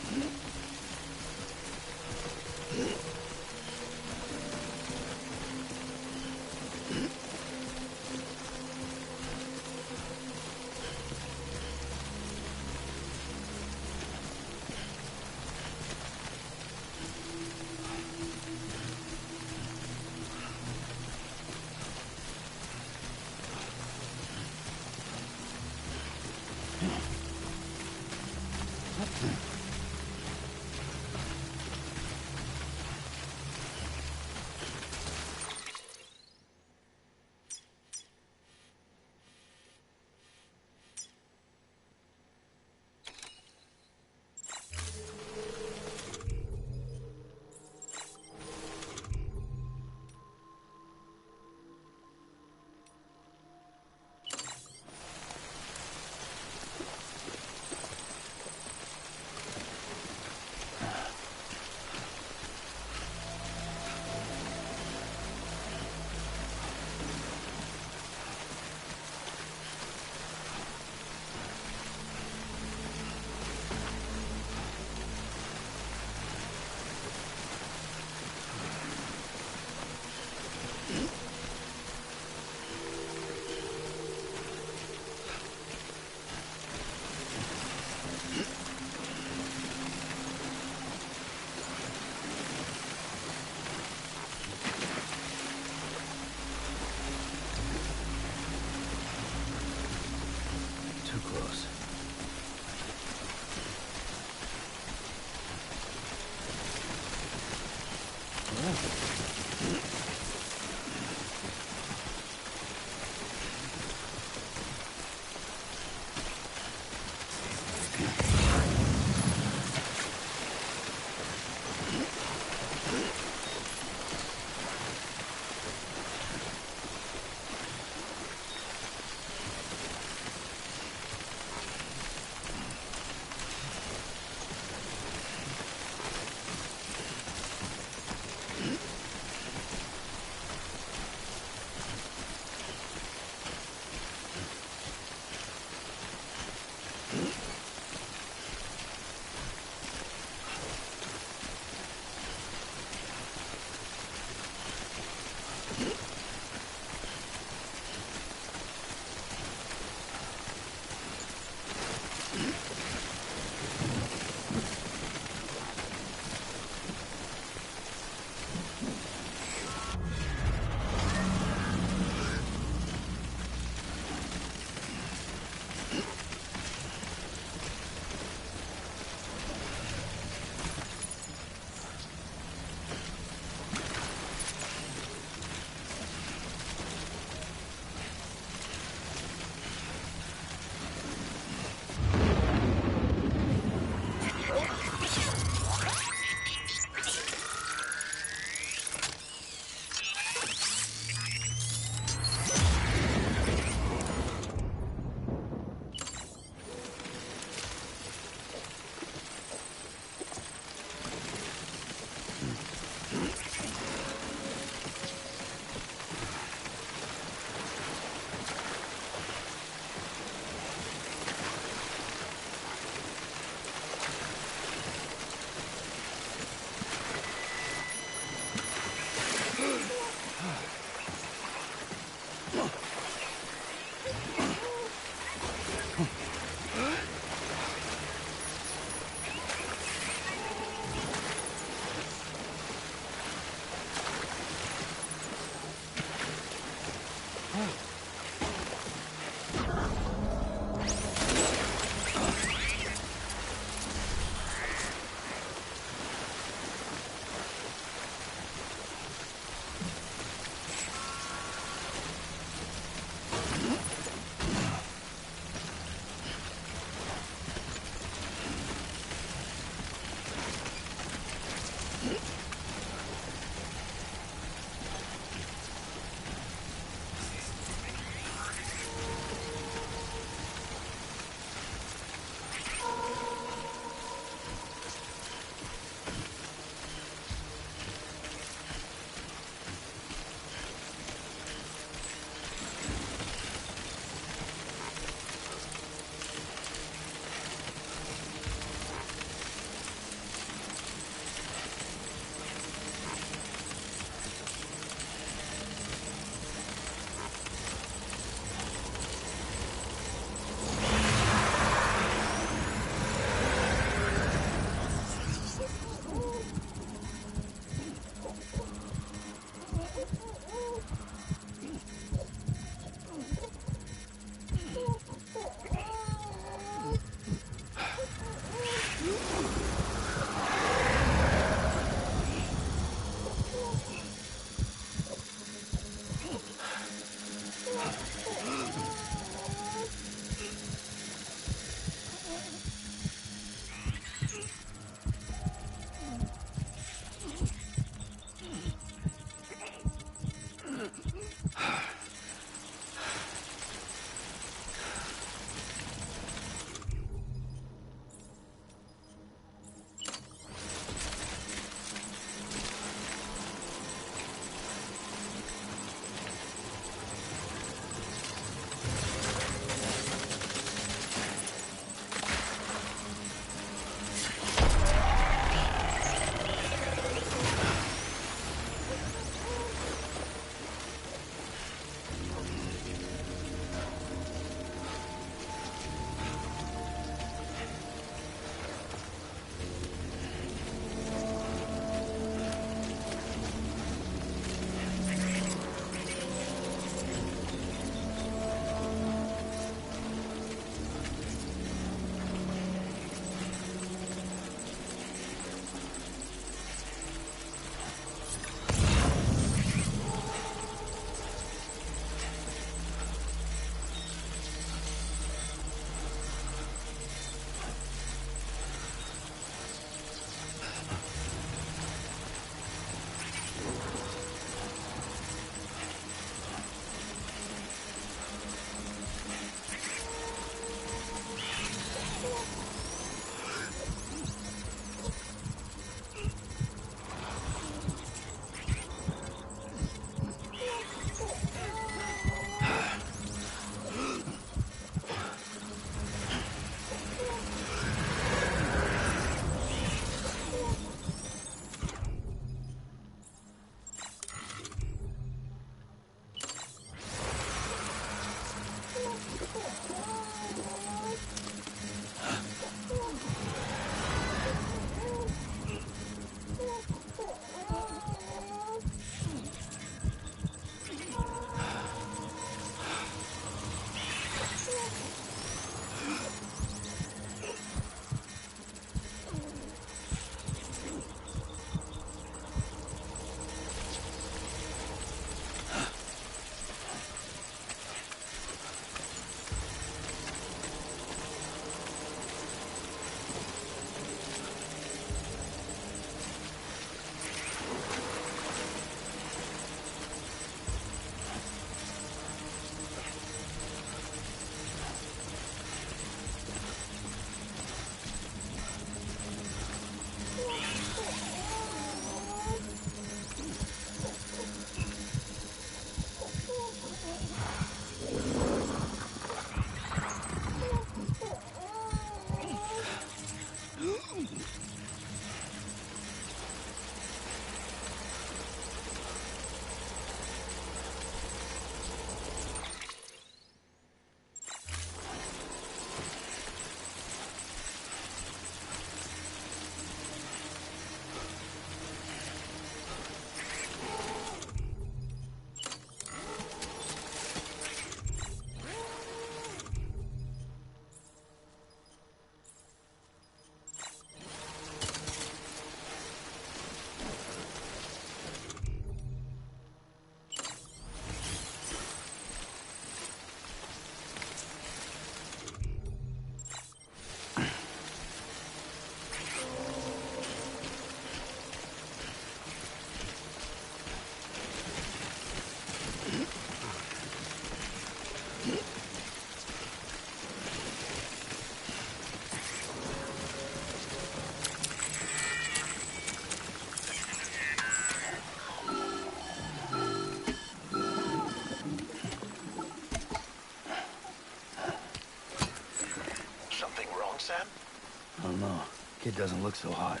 don't know. Kid doesn't look so hot.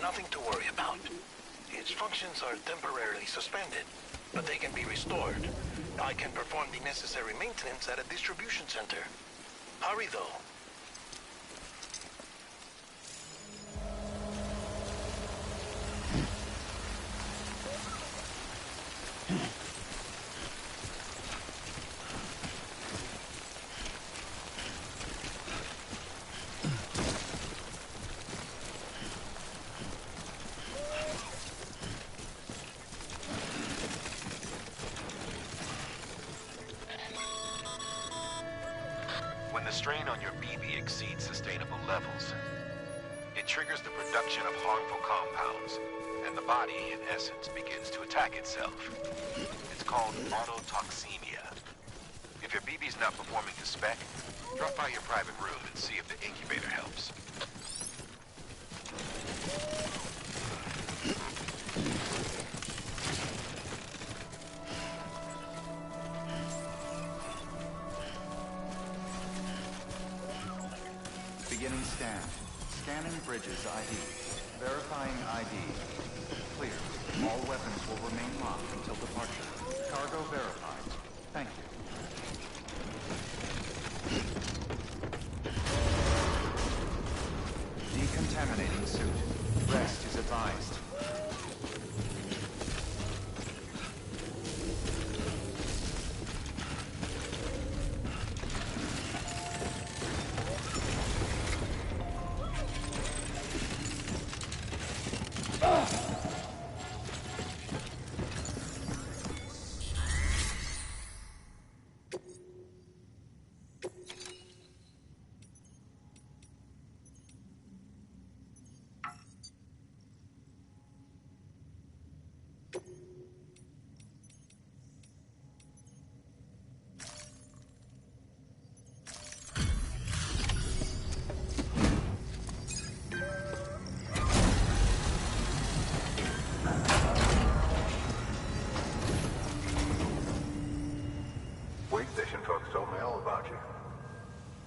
Nothing to worry about. Its functions are temporarily suspended, but they can be restored. I can perform the necessary maintenance at a distribution center. Hurry, though. When the strain on your BB exceeds sustainable levels, it triggers the production of harmful compounds, and the body, in essence, begins to attack itself. It's called autotoxemia. If your BB's not performing to spec, drop by your private room and see if the incubator helps. Beginning scan. Scanning bridges ID. Verifying ID. Clear. All weapons will remain locked until departure. Cargo verified. Thank you. Decontaminating suit. Rest is advised. Folks told me all about you.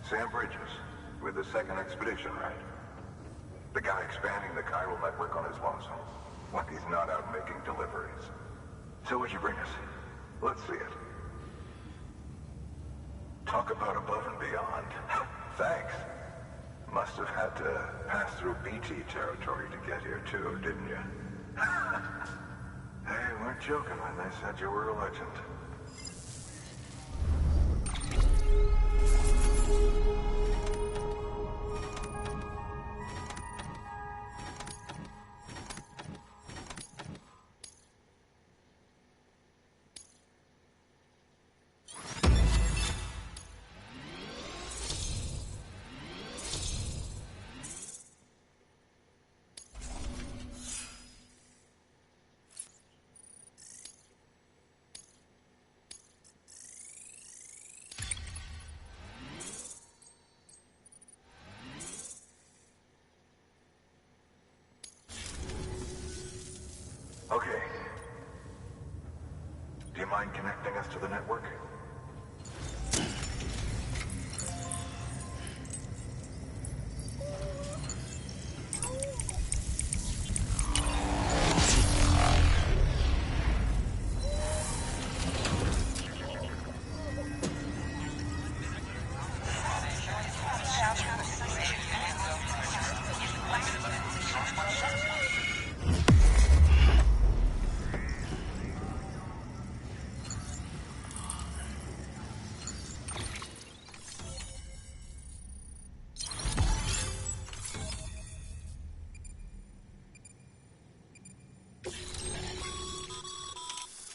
Sam Bridges, with the second expedition, right? The guy expanding the chiral network on his lonesome. When he's not out making deliveries. So what'd you bring us? Let's see it. Talk about above and beyond. Thanks. Must have had to pass through BT territory to get here too, didn't you? They weren't joking when they said you were a legend. Okay. Do you mind connecting us to the network?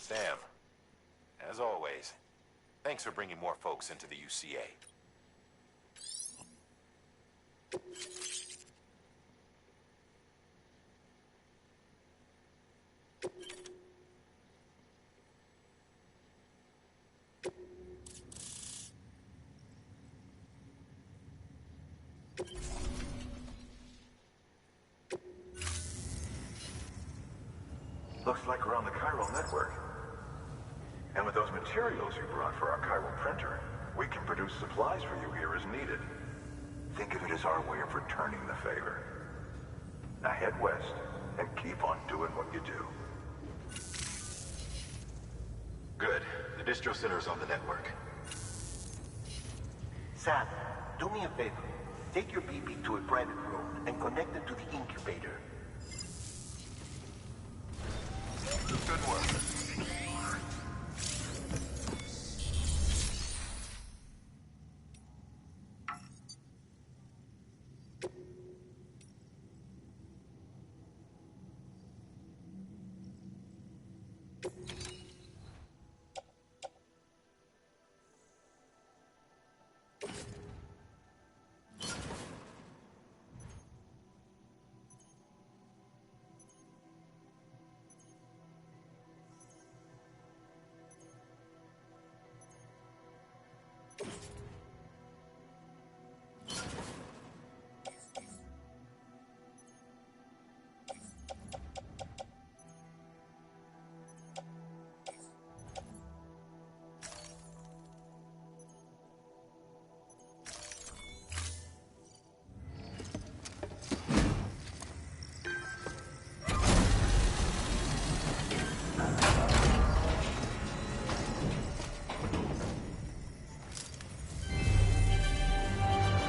Sam, as always, thanks for bringing more folks into the UCA. Looks like we're on the chiral network. And with those materials you brought for our chiral printer, we can produce supplies for you here as needed. Think of it as our way of returning the favor. Now head west and keep on doing what you do. Good. The distro center's on the network. Sam, do me a favor. Take your BB to a private room and connect it to the incubator. Good work.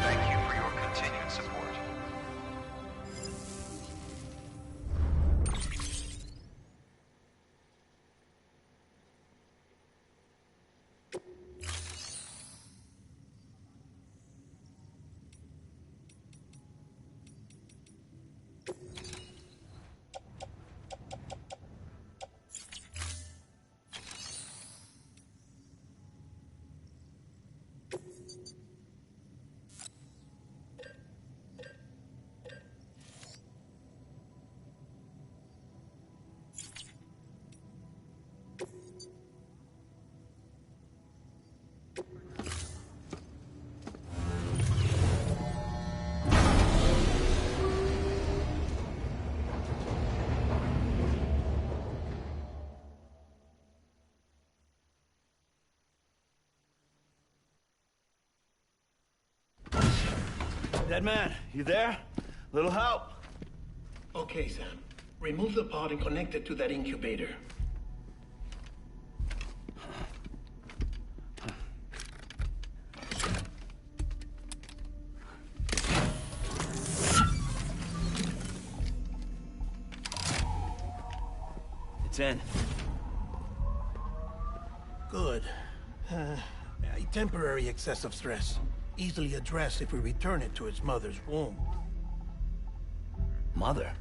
Thank you for your continued support. Dead man, you there? Little help? Okay, Sam. Remove the pod and connect it to that incubator. It's in. Good. A temporary excessive stress. Easily addressed if we return it to its mother's womb. Mother?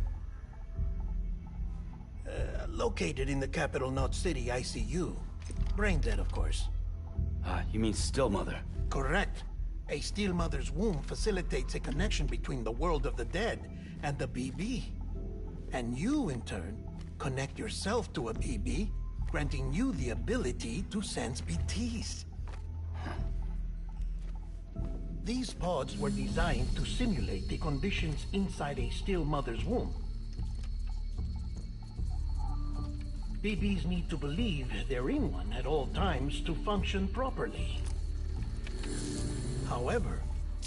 Located in the capital Knot City ICU. Brain dead, of course. You mean still mother? Correct. A still mother's womb facilitates a connection between the world of the dead and the BB. And you, in turn, connect yourself to a BB, granting you the ability to sense BTs. These pods were designed to simulate the conditions inside a still mother's womb. BBs need to believe they're in one at all times to function properly. However,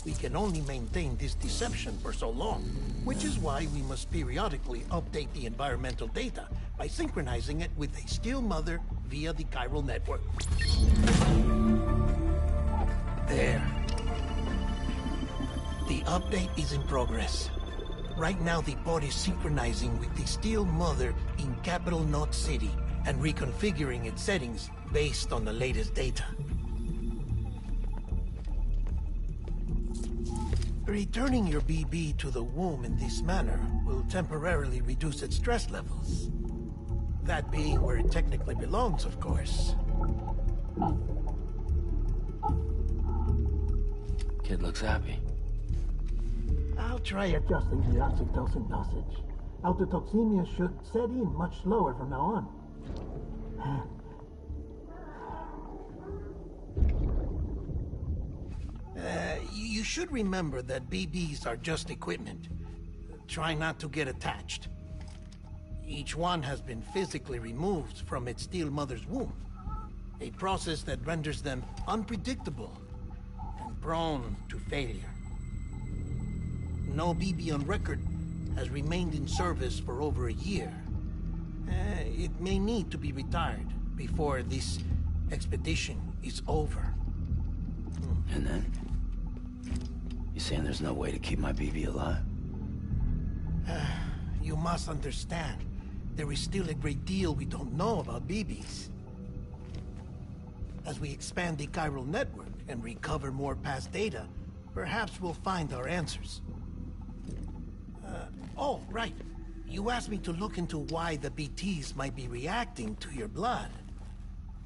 we can only maintain this deception for so long, which is why we must periodically update the environmental data by synchronizing it with a still mother via the chiral network. There. The update is in progress. Right now, the pod is synchronizing with the still mother in capital Knot City and reconfiguring its settings based on the latest data. Returning your BB to the womb in this manner will temporarily reduce its stress levels. That being where it technically belongs, of course. Kid looks happy. I'll try adjusting the oxytocin dosage. Autotoxemia should set in much slower from now on. You should remember that BBs are just equipment. Try not to get attached. Each one has been physically removed from its still mother's womb. A process that renders them unpredictable and prone to failure. no BB on record has remained in service for over a year. It may need to be retired before this expedition is over. And then? You saying there's no way to keep my BB alive? You must understand, there is still a great deal we don't know about BBs. As we expand the chiral network and recover more past data, perhaps we'll find our answers. Oh, right. You asked me to look into why the BTs might be reacting to your blood.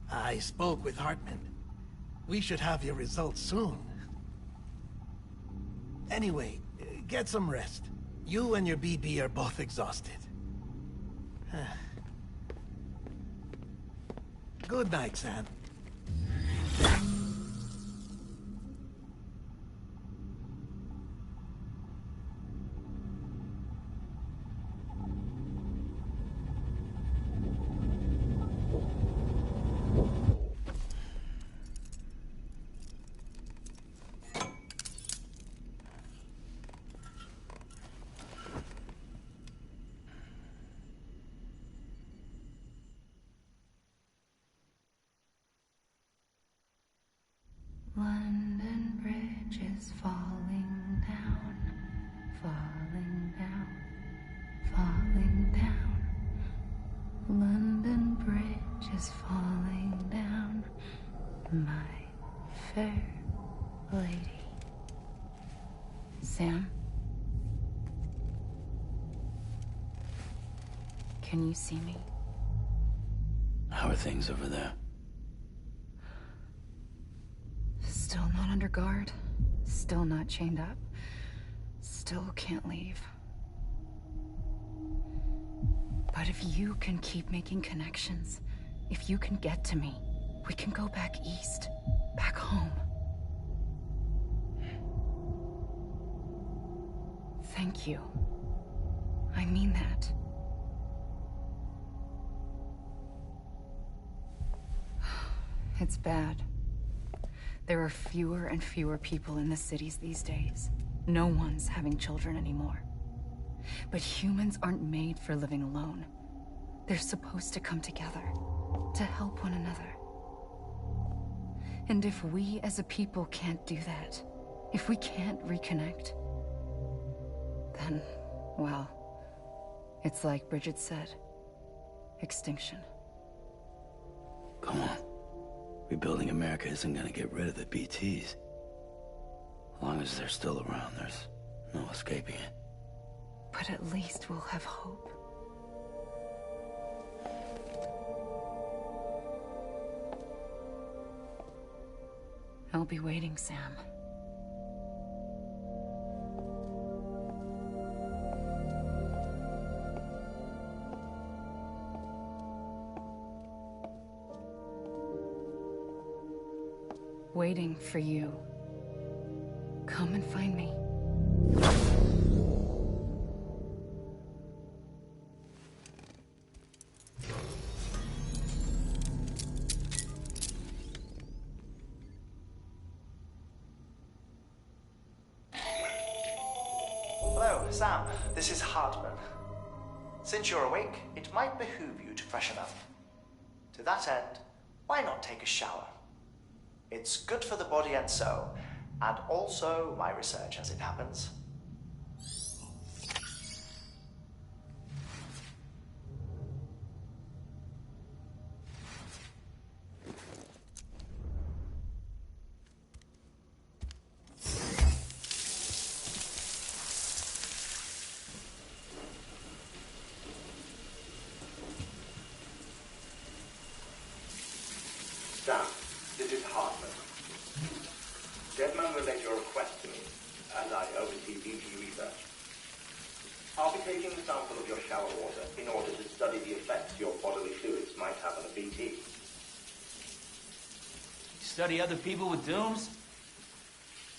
I spoke with Hartman. We should have your results soon. Anyway, get some rest. You and your BB are both exhausted. Good night, Sam. London Bridge is falling down, falling down, falling down. London Bridge is falling down, my fair lady. Sam? Can you see me? How are things over there? Still not under guard, still not chained up, still can't leave. But if you can keep making connections, if you can get to me, we can go back east, back home. Thank you. I mean that. It's bad. There are fewer and fewer people in the cities these days. No one's having children anymore. But humans aren't made for living alone. They're supposed to come together, to help one another. And if we as a people can't do that, if we can't reconnect, then, well, it's like Bridget said, extinction. Come on. Rebuilding America isn't gonna get rid of the BTs. As long as they're still around, there's no escaping it. But at least we'll have hope. I'll be waiting, Sam. Waiting for you. Come and find me. Hello, Sam. This is Hartman. Since you're awake, it might behoove you to freshen up. To that end, why not take a shower? It's good for the body and soul, and also my research as it happens. Sam, this is Hartman. Deadman relayed your request to me, as I oversee BT research. I'll be taking a sample of your shower water in order to study the effects your bodily fluids might have on a BT. Study other people with dooms?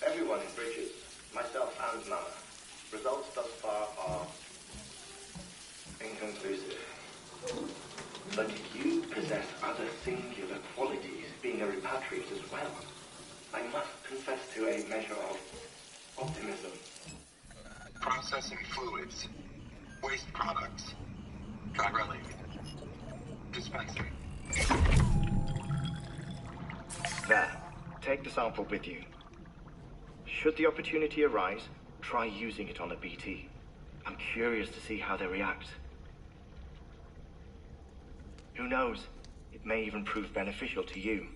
Everyone in Bridges, myself and Nana. Results thus far are inconclusive. But you possess other singular qualities, being a repatriate as well. I must confess to a measure of optimism. Processing fluids. Waste products. Chirelli. Dispensing. There. Take the sample with you. Should the opportunity arise, try using it on a BT. I'm curious to see how they react. Who knows? It may even prove beneficial to you.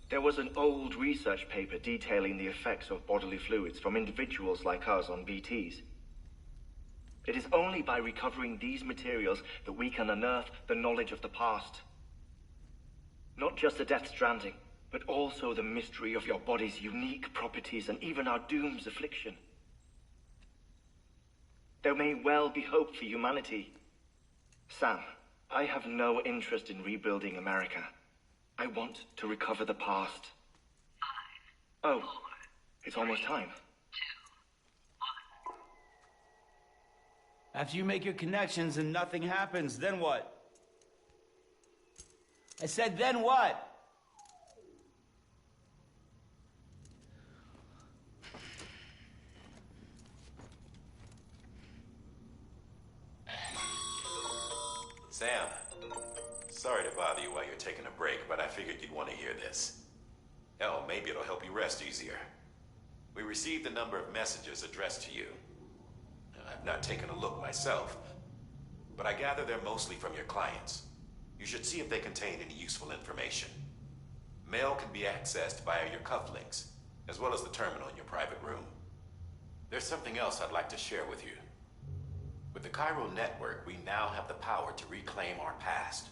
There was an old research paper detailing the effects of bodily fluids from individuals like us on BTs. It is only by recovering these materials that we can unearth the knowledge of the past. Not just the Death Stranding, but also the mystery of your body's unique properties and even our doom's affliction. There may well be hope for humanity. Sam, I have no interest in rebuilding America. I want to recover the past. 5, oh, 4, it's almost time. 2, 1. After you make your connections and nothing happens, then what? I said, then what? Sam, sorry to bother you while you're taking a break, but I figured you'd want to hear this. Hell, maybe it'll help you rest easier. We received a number of messages addressed to you. I've not taken a look myself, but I gather they're mostly from your clients. You should see if they contain any useful information. Mail can be accessed via your cufflinks, as well as the terminal in your private room. There's something else I'd like to share with you. With the Chiral network, we now have the power to reclaim our past.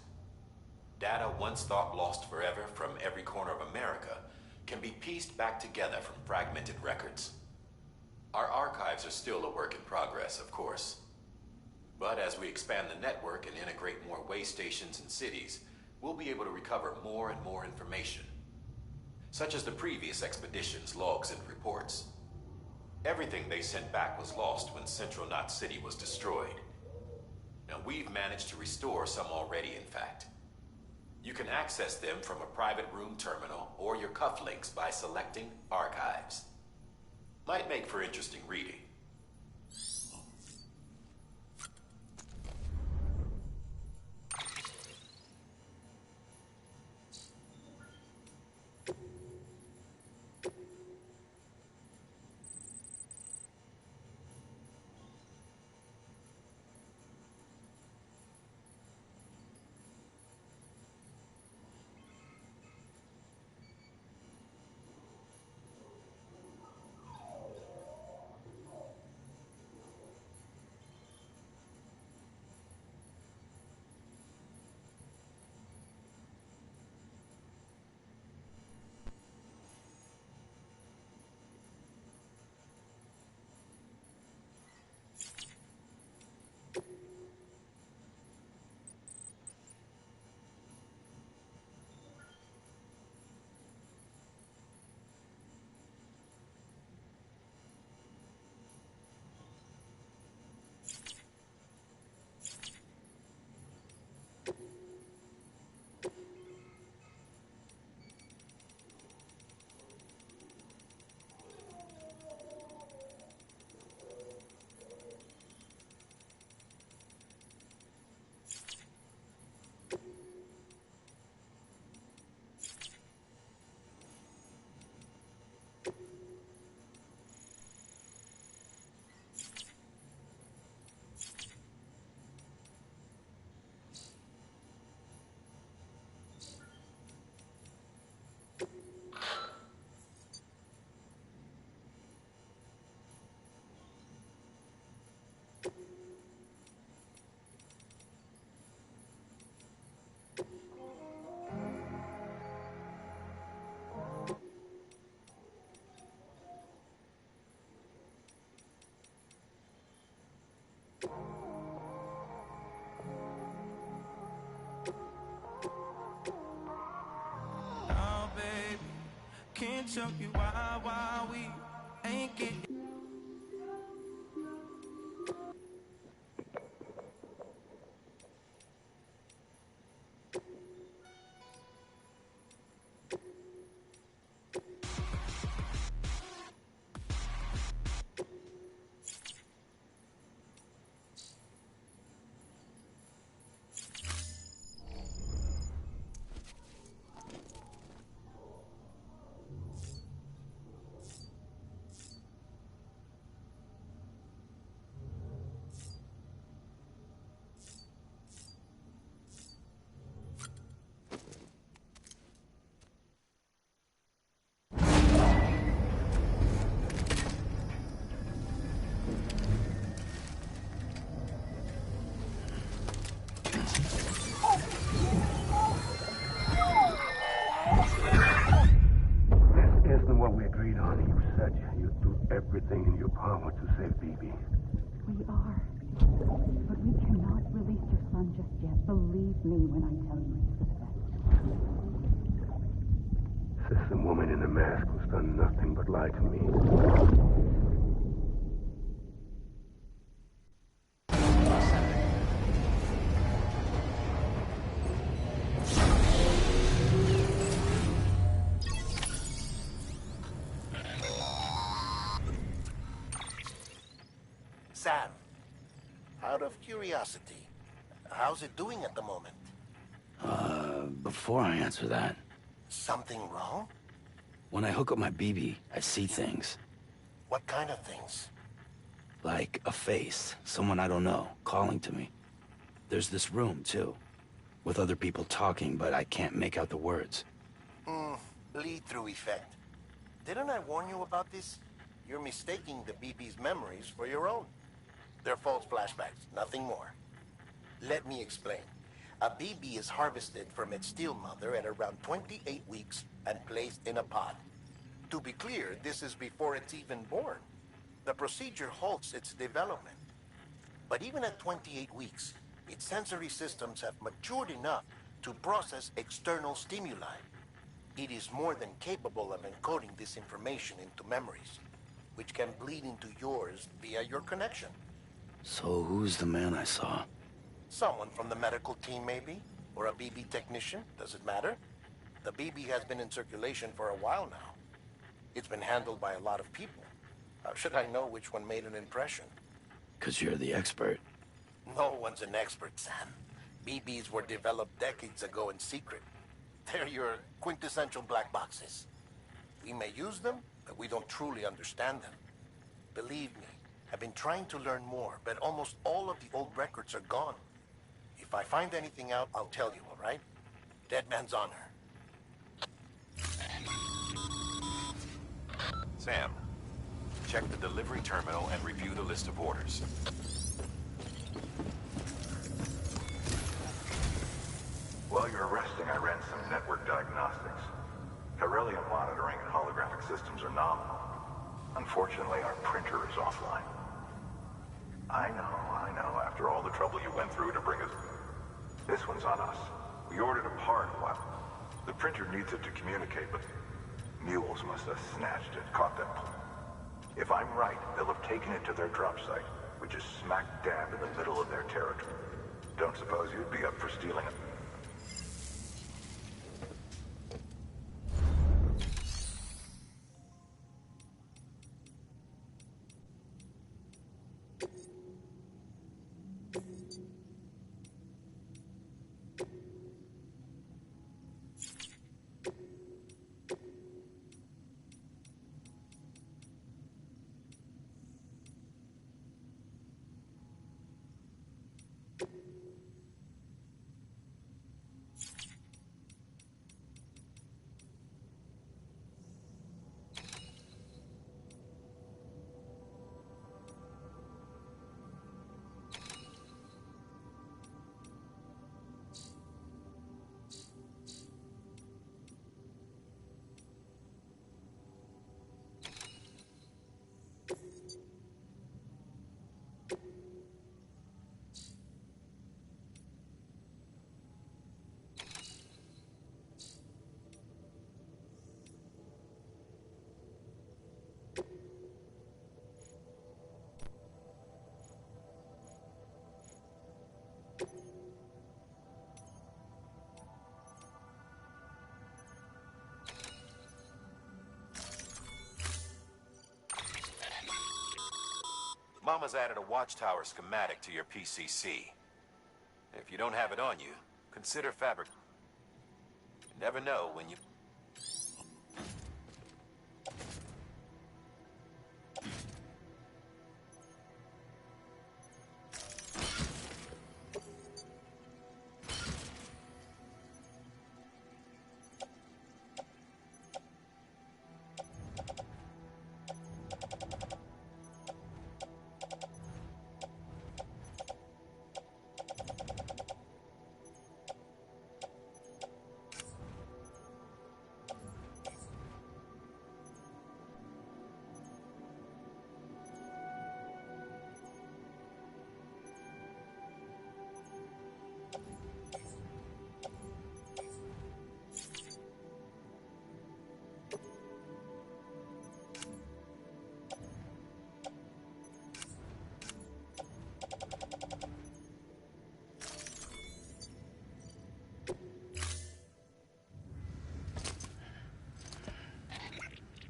Data once thought lost forever from every corner of America can be pieced back together from fragmented records. Our archives are still a work in progress, of course. But as we expand the network and integrate more way stations and cities, we'll be able to recover more and more information, such as the previous expedition's logs and reports. Everything they sent back was lost when Central Knot City was destroyed. Now, we've managed to restore some already, in fact. You can access them from a private room terminal or your cufflinks by selecting Archives. Might make for interesting reading. Can't tell you why we ain't getting. what we agreed on. You said you'd do everything in your power to save BB. We are. But we cannot release your son just yet. Believe me when I tell you it's for the best. System woman in the mask who's done nothing but lie to me. Sam, out of curiosity, how's it doing at the moment? Before I answer that... Something wrong? When I hook up my BB, I see things. What kind of things? Like a face, someone I don't know, calling to me. There's this room, too, with other people talking, but I can't make out the words. Lead-through effect. Didn't I warn you about this? You're mistaking the BB's memories for your own. They're false flashbacks, nothing more. Let me explain. A BB is harvested from its steel mother at around 28 weeks and placed in a pod. To be clear, this is before it's even born. The procedure halts its development. But even at 28 weeks, its sensory systems have matured enough to process external stimuli. It is more than capable of encoding this information into memories, which can bleed into yours via your connection. So who's the man I saw? Someone from the medical team, maybe? Or a BB technician? Does it matter? The BB has been in circulation for a while now. It's been handled by a lot of people. How should I know which one made an impression? 'Cause you're the expert. No one's an expert, Sam. BBs were developed decades ago in secret. They're your quintessential black boxes. We may use them, but we don't truly understand them. Believe me, I've been trying to learn more, but almost all of the old records are gone. If I find anything out, I'll tell you, all right? Dead man's honor. Sam, check the delivery terminal and review the list of orders. While you're resting, I ran some network diagnostics. Corellium monitoring and holographic systems are nominal. Unfortunately, our printer is offline. I know. After all the trouble you went through to bring us... This one's on us. We ordered a part. Well, the printer needs it to communicate, but mules must have snatched it, caught them. If I'm right, they'll have taken it to their drop site, which is smack dab in the middle of their territory. Don't suppose you'd be up for stealing it? Mama's added a watchtower schematic to your PCC. If you don't have it on you, consider fabric. You never know when you...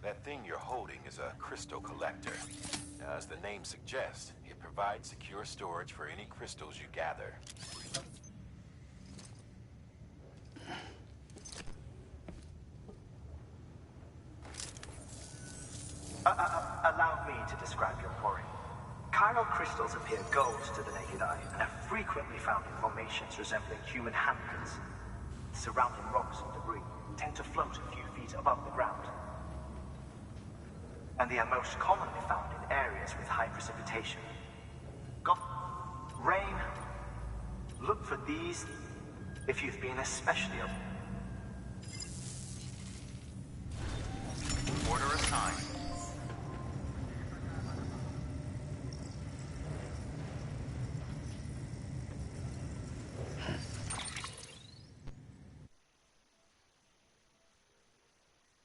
That thing you're holding is a crystal collector. Now, as the name suggests, it provides secure storage for any crystals you gather. Allow me to describe your quarry. Chiral crystals appear gold to the naked eye and are frequently found in formations resembling human handprints. Surrounding rocks and debris tend to float a few feet above the ground. And they are most commonly found in areas with high precipitation. Rain. Look for these if you've been especially